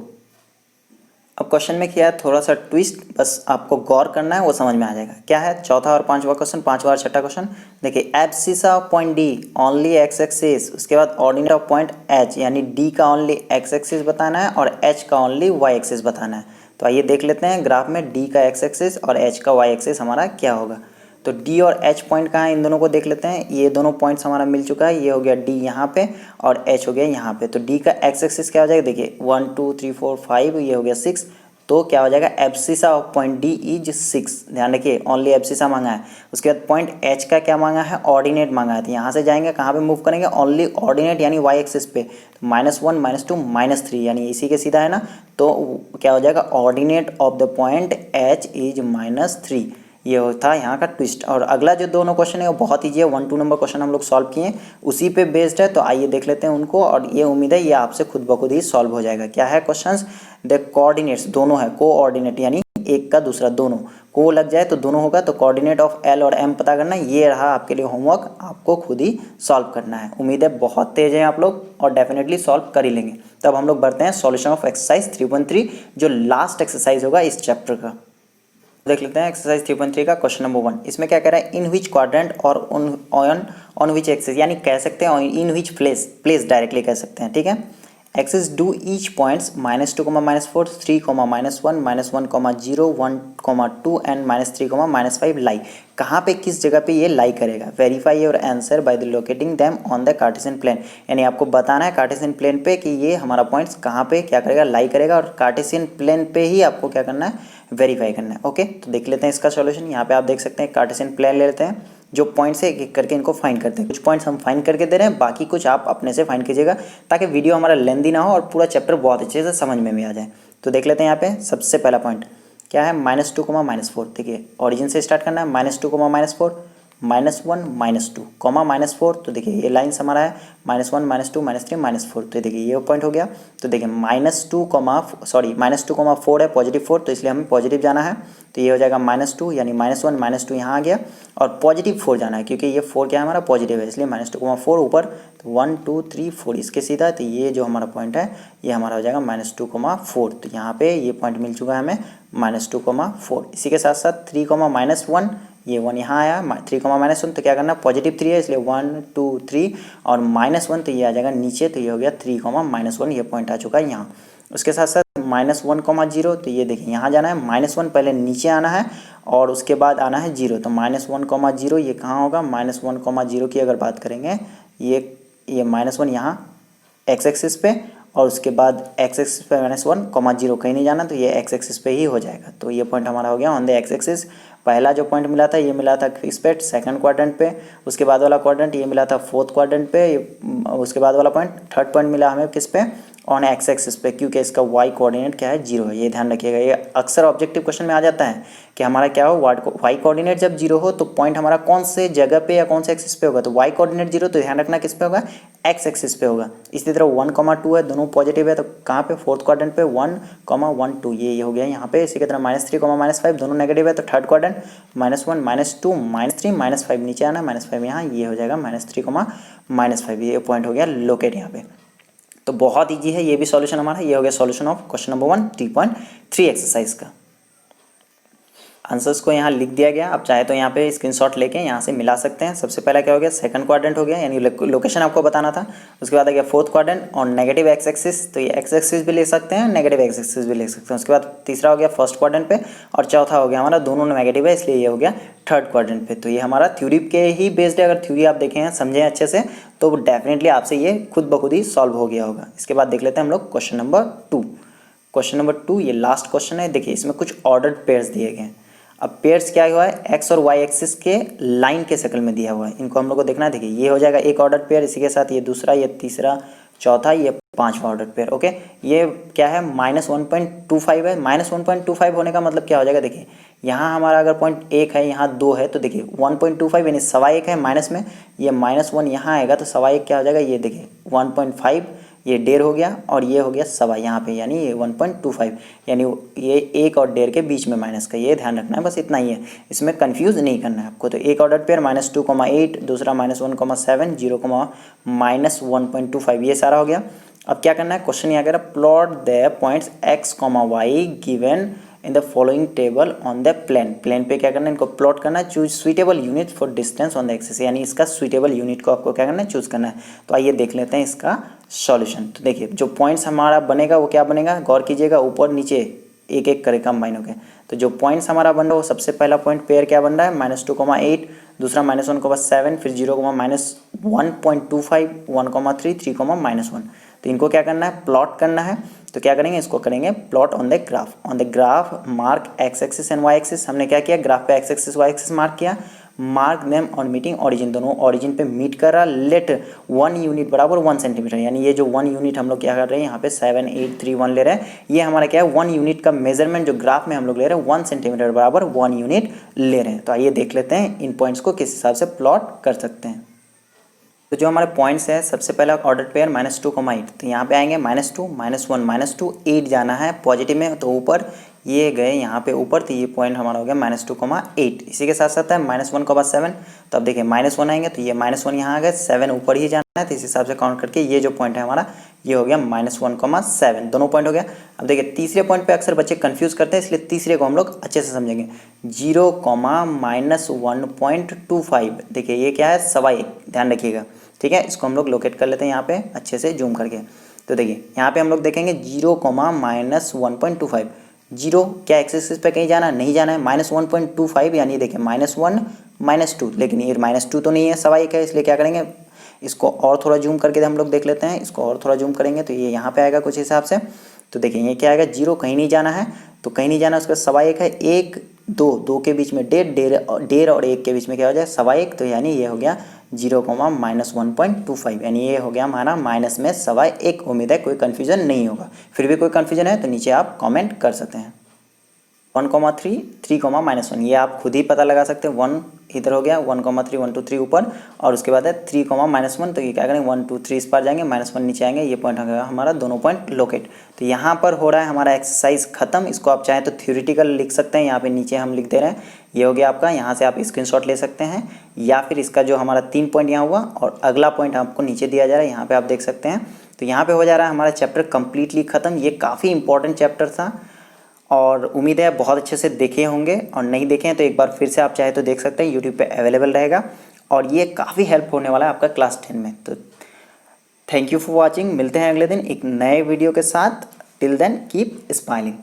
अब क्वेश्चन में किया है थोड़ा सा ट्विस्ट, बस आपको गौर करना है वो समझ में आ जाएगा। क्या है? चौथा और पांचवा क्वेश्चन, पांचवा और छठा क्वेश्चन। देखिए abscess of point D only x axis. उसके बाद ऑर्डिनेट ऑफ पॉइंट एच, यानी डी का ओनली एक्स एक्सिस बताना है और एच का ओनली वाई एक्सिस बताना है। तो आइए देख लेते हैं ग्राफ में डी का एक्स एक्सिस और एच का वाई एक्सिस हमारा क्या होगा। तो डी और एच पॉइंट कहाँ है? इन दोनों को देख लेते हैं। ये दोनों पॉइंट्स हमारा मिल चुका है। ये हो गया डी यहाँ पे और एच हो गया यहाँ पे। तो डी का एक्स एक्सिस क्या हो जाएगा? देखिए 1, 2, 3, 4, 5 ये हो गया 6। तो क्या हो जाएगा? Abscissa of point D is 6। ध्यान रखिए ओनली एब्सिसा मांगा है। उसके बाद पॉइंट एच का क्या मांगा है? ऑर्डिनेट मांगा है। तो यहाँ से जाएंगे कहाँ पे मूव करेंगे? ओनली ऑर्डिनेट यानी वाई एक्सिस पे। तो -1, -2, -3 यानी इसी के सीधा है ना। तो क्या हो जाएगा? Ordinate of the point H is -3। ये होता है यहाँ का ट्विस्ट। और अगला जो दोनों क्वेश्चन है वो बहुत ईजी है। 1, 2 नंबर क्वेश्चन हम लोग सॉल्व किए, उसी पे बेस्ड है। तो आइए देख लेते हैं उनको और ये उम्मीद है ये आपसे खुद ब खुद ही सॉल्व हो जाएगा। क्या है क्वेश्चंस? द कोऑर्डिनेट्स दोनों है, कोऑर्डिनेट यानी एक का दूसरा दोनों को लग जाए तो दोनों होगा, तो कोऑर्डिनेट ऑफ एल और एम पता करना। ये रहा आपके लिए होमवर्क, आपको खुद ही सॉल्व करना है। उम्मीद है बहुत तेज हैं आप लोग और डेफिनेटली सॉल्व कर ही लेंगे। तब हम लोग बढ़ते हैं सॉल्यूशन ऑफ एक्सरसाइज 3.3 जो लास्ट एक्सरसाइज होगा इस चैप्टर का। देख लेते हैं एक्सरसाइज 3.3 का क्वेश्चन नंबर 1। इसमें क्या कह रहा है, इन विच क्वाड्रेंट और ऑन विच एक्सिस, यानी कह सकते हैं इन विच प्लेस डायरेक्टली कह सकते हैं, ठीक है। Axis do each points -2, -4, 3, -1, -1, 0, 1, 2 and -3, -5 lie. कहाँ पे किस जगह पे ये लाई करेगा। Verify your answer by the locating them on the Cartesian plane, यानी आपको बताना है कार्टेशियन प्लेन पे कि ये हमारा पॉइंट्स कहाँ पे क्या करेगा, लाई करेगा, और कार्टेशियन प्लेन पे ही आपको क्या करना है, वेरीफाई करना है। ओके, तो देख लेते हैं इसका सॉल्यूशन। यहाँ पे आप देख सकते हैं कार्टेशियन प्लेन ले लेते हैं, जो पॉइंट्स है एक एक करके इनको फाइंड करते हैं। कुछ पॉइंट्स हम फाइंड करके दे रहे हैं, बाकी कुछ आप अपने से फाइंड कीजिएगा ताकि वीडियो हमारा लेंदी ना हो और पूरा चैप्टर बहुत अच्छे से समझ में भी आ जाए। तो देख लेते हैं यहाँ पे सबसे पहला पॉइंट क्या है, -2, -4। देखिए ऑरिजिन से स्टार्ट करना है, -2, -4, -1, -2, -4। तो देखिए ये लाइन्स हमारा है -1, -2, -3, -4। तो देखिए ये पॉइंट हो गया। तो देखिए -2, -4 है, +4, तो इसलिए हमें पॉजिटिव जाना है। तो ये हो जाएगा -2, यानी -1, -2 यहाँ आ गया, और +4 जाना है क्योंकि ये 4 क्या है हमारा पॉजिटिव है, इसलिए -2, 4 ऊपर, तो 1, 2, 3, 4 इसके सीधा। तो ये जो हमारा पॉइंट है ये हमारा हो जाएगा -2, 4। तो यहाँ पे ये पॉइंट मिल चुका है हमें -2, 4। इसी के साथ साथ 3, -1, ये 1 यहाँ आया, 3, -1, तो क्या करना, +3 है इसलिए 1, 2, 3, और -1 तो ये आ जाएगा नीचे। तो ये हो गया 3, -1, ये पॉइंट आ चुका है यहाँ। उसके साथ साथ -1, 0, तो ये देखिए यहाँ जाना है, -1 पहले नीचे आना है और उसके बाद आना है 0। तो -1, 0 ये कहाँ होगा, -1, 0 की अगर बात करेंगे, ये -1 यहाँ एक्स एक्सिस पे, और उसके बाद एक्स एक्सिस पे -1, 0 कहीं नहीं जाना, तो ये एक्स एक्सिस पे ही हो जाएगा। तो ये पॉइंट हमारा हो गया ऑन द एक्स एक्सिस। पहला जो पॉइंट मिला था ये मिला था किस पे, सेकंड क्वाड्रेंट पे। उसके बाद वाला क्वाड्रेंट ये मिला था फोर्थ क्वाड्रेंट पे। उसके बाद वाला पॉइंट थर्ड पॉइंट मिला हमें किस पे, ऑन एक्स एक्सिस पे, क्योंकि इसका वाई कोऑर्डिनेट क्या है, 0 है। ये ध्यान रखिएगा, ये अक्सर ऑब्जेक्टिव क्वेश्चन में आ जाता है कि हमारा क्या हो, वाई कोऑर्डिनेट जब 0 हो तो पॉइंट हमारा कौन से जगह पे या कौन से एक्सिस पे होगा। तो वाई कोऑर्डिनेट 0, तो ध्यान रखना किस पे होगा, एक्स एक्सिस पे होगा। इसी तरह 1, 2 है, दोनों पॉजिटिव है, तो कहाँ पे, फोर्थ क्वाड्रेंट पे, 1, 1, 2 ये हो गया यहाँ पे। इसी की तरह -3, -5 दोनों नेगेटिव है, तो थर्ड क्वाड्रेंट -1, -2, -3, -5 नीचे आना, -5 यहाँ, ये हो जाएगा -3, -5। ये पॉइंट हो गया लोकेट यहाँ पे। तो बहुत ईजी है ये भी सॉल्यूशन हमारा। ये हो गया solution of question number 1 3.3 exercise का। आंसर्स को यहाँ लिख दिया गया, आप चाहे तो यहाँ पे स्क्रीनशॉट लेके यहाँ से मिला सकते हैं। सबसे पहला क्या हो गया, सेकंड क्वाड्रेंट हो गया, यानी लोकेशन आपको बताना था। उसके बाद आ गया फोर्थ क्वाड्रेंट और नेगेटिव एक्स एक्सिस, तो ये एक्स एक्सिस भी ले सकते हैं, नेगेटिव एक्स एक्सिस भी ले सकते हैं। उसके बाद तीसरा हो गया फर्स्ट क्वाड्रेंट पे, और चौथा हो गया हमारा दोनों नेगेटिव है, इसलिए ये हो गया थर्ड क्वाड्रेंट पे। तो ये हमारा थ्योरी के ही बेस्ड है। अगर थ्योरी आप देखें हैं, समझें अच्छे से, तो डेफिनेटली आपसे ये खुद ब खुद ही सॉल्व हो गया होगा। इसके बाद देख लेते हैं हम लोग क्वेश्चन नंबर 2। क्वेश्चन नंबर 2 ये लास्ट क्वेश्चन है। देखिए इसमें कुछ ऑर्डर्ड पेयर्स दिए गए हैं। अब पेयर्स क्या हुआ है, एक्स और वाई एक्सिस के लाइन के शक्ल में दिया हुआ है। इनको हम लोग को देखना है। देखिए ये हो जाएगा एक ऑर्डर पेयर, इसी के साथ ये दूसरा, ये तीसरा, चौथा, ये पांचवा ऑर्डर पेयर। ओके, ये क्या है, -1.25 है। -1.25 होने का मतलब क्या हो जाएगा, देखिए यहाँ हमारा अगर पॉइंट 1 है, यहाँ 2 है, तो देखिए 1.25 यानी 1.25 है माइनस में, ये -1 यहाँ आएगा, तो 1.25 क्या हो जाएगा, ये देखिए 1.5, ये 1.5 हो गया, और ये हो गया 1.25 यहाँ पे, यानी ये 1.25, यानी ये 1 और 1.5 के बीच में माइनस का, ये ध्यान रखना है, बस इतना ही है, इसमें कंफ्यूज नहीं करना है आपको। तो एक ऑर्डर पेयर -2,8, दूसरा -1,7, 0, -1.25, ये सारा हो गया। अब क्या करना है, क्वेश्चन यहाँ कह रहा है plot the points x, y given in the following table on the plane. Plane पे क्या करना है, इनको प्लॉट करना है। Choose suitable unit for distance on the axis, यानी इसका सुइटेबल यूनिट को आपको क्या करना है, चूज करना है। तो आइए देख लेते हैं इसका सॉल्यूशन। तो देखिए जो पॉइंट्स हमारा बनेगा वो क्या बनेगा, गौर कीजिएगा, ऊपर नीचे एक एक करे कंबाइन हो गए। तो जो पॉइंट्स हमारा बन रहा है वो सबसे पहला पॉइंट पेयर क्या बन रहा है, -2,8, दूसरा -1,7, फिर 0, -1.25, 1,3, 3, -1। तो इनको क्या करना है, प्लॉट करना है। तो क्या करेंगे, इसको करेंगे plot on the graph. On the graph mark X axis and Y axis. हमने क्या किया, ग्राफ पे X axis Y axis mark किया। Mark them on meeting origin, दोनों ऑरिजिन पे मीट कर रहा। लेट 1 यूनिट बराबर 1 सेंटीमीटर, यानी ये जो 1 यूनिट हम लोग क्या कर रहे हैं, यहाँ पे 7, 8, 3, 1 ले रहे हैं। ये हमारा क्या है, 1 यूनिट का मेजरमेंट जो ग्राफ में हम लोग ले रहे हैं 1 सेंटीमीटर बराबर 1 यूनिट ले रहे हैं। तो आइए देख लेते हैं इन पॉइंट्स को किस हिसाब से प्लॉट कर सकते हैं। तो जो हमारे पॉइंट्स है, सबसे पहला ऑर्डर पेयर -2,8, तो यहाँ पे आएंगे -2, -1, -2, 8 जाना है पॉजिटिव में, तो ऊपर ये गए यहाँ पे ऊपर, तो ये पॉइंट हमारा हो गया -2,8। इसी के साथ साथ है -1,7। तो अब देखिए -1 आएंगे तो ये -1 यहाँ आ गए, 7 ऊपर ही जाना है, तो इस हिसाब से काउंट करके ये जो पॉइंट है हमारा ये हो गया -1,7। दोनों पॉइंट हो गया। अब देखिए तीसरे पॉइंट पे अक्सर बच्चे कंफ्यूज करते हैं, इसलिए तीसरे को हम लोग अच्छे से समझेंगे। 0,-1.25। देखिए ये क्या है, 1.25, ध्यान रखिएगा, ठीक है। इसको हम लोग लोकेट कर लेते हैं यहाँ पे अच्छे से जूम करके। तो देखिए यहाँ पे हम लोग देखेंगे 0,-1.25। 0 क्या एक्सिस पे कहीं जाना नहीं जाना है, -1.25 यानी देखिए -1 -2, लेकिन ये -2 तो नहीं है, 1.25 है, इसलिए क्या करेंगे इसको और थोड़ा जूम करके हम लोग देख लेते हैं। इसको और थोड़ा जूम करेंगे तो ये यहाँ पे आएगा कुछ हिसाब से। तो देखिए ये क्या आएगा, 0 कहीं नहीं जाना है, तो कहीं नहीं जाना, उसका 1.25 है। 1 2 के बीच में 1.5 और 1 के बीच में क्या हो जाए 1.25, तो यानी ये हो गया 0,-1.25, यानी ये हो गया हमारा माइनस में 1.25। उम्मीद है कोई कन्फ्यूजन नहीं होगा। फिर भी कोई कन्फ्यूजन है तो नीचे आप कमेंट कर सकते हैं। 1,3, 3,-1, ये आप खुद ही पता लगा सकते हैं। 1 इधर हो गया, 1,3, 1 2 3 ऊपर, और उसके बाद है 3,-1, तो ये क्या करेंगे 1 2 3 इस पार जाएंगे, -1 नीचे आएंगे, ये पॉइंट होगा हमारा दोनों पॉइंट लोकेट। तो यहाँ पर हो रहा है हमारा एक्सरसाइज खत्म। इसको आप चाहें तो थ्योरेटिकल लिख सकते हैं, यहाँ पे नीचे हम लिख दे रहे हैं। ये हो गया आपका, यहाँ से आप स्क्रीनशॉट ले सकते हैं, या फिर इसका जो हमारा 3 पॉइंट यहाँ हुआ और अगला पॉइंट आपको नीचे दिया जा रहा है, यहाँ पे आप देख सकते हैं। तो यहाँ पे हो जा रहा है हमारा चैप्टर कंप्लीटली खत्म। ये काफ़ी इंपॉर्टेंट चैप्टर था और उम्मीद है बहुत अच्छे से देखे होंगे, और नहीं देखे हैं तो एक बार फिर से आप चाहे तो देख सकते हैं, यूट्यूब पे अवेलेबल रहेगा, और ये काफ़ी हेल्प होने वाला है आपका क्लास 10 में। तो थैंक यू फॉर वॉचिंग। मिलते हैं अगले दिन एक नए वीडियो के साथ। Till then keep smiling.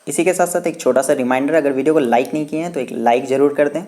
इसी के साथ साथ एक छोटा सा रिमाइंडर, अगर वीडियो को लाइक नहीं किए हैं तो एक लाइक ज़रूर कर दें।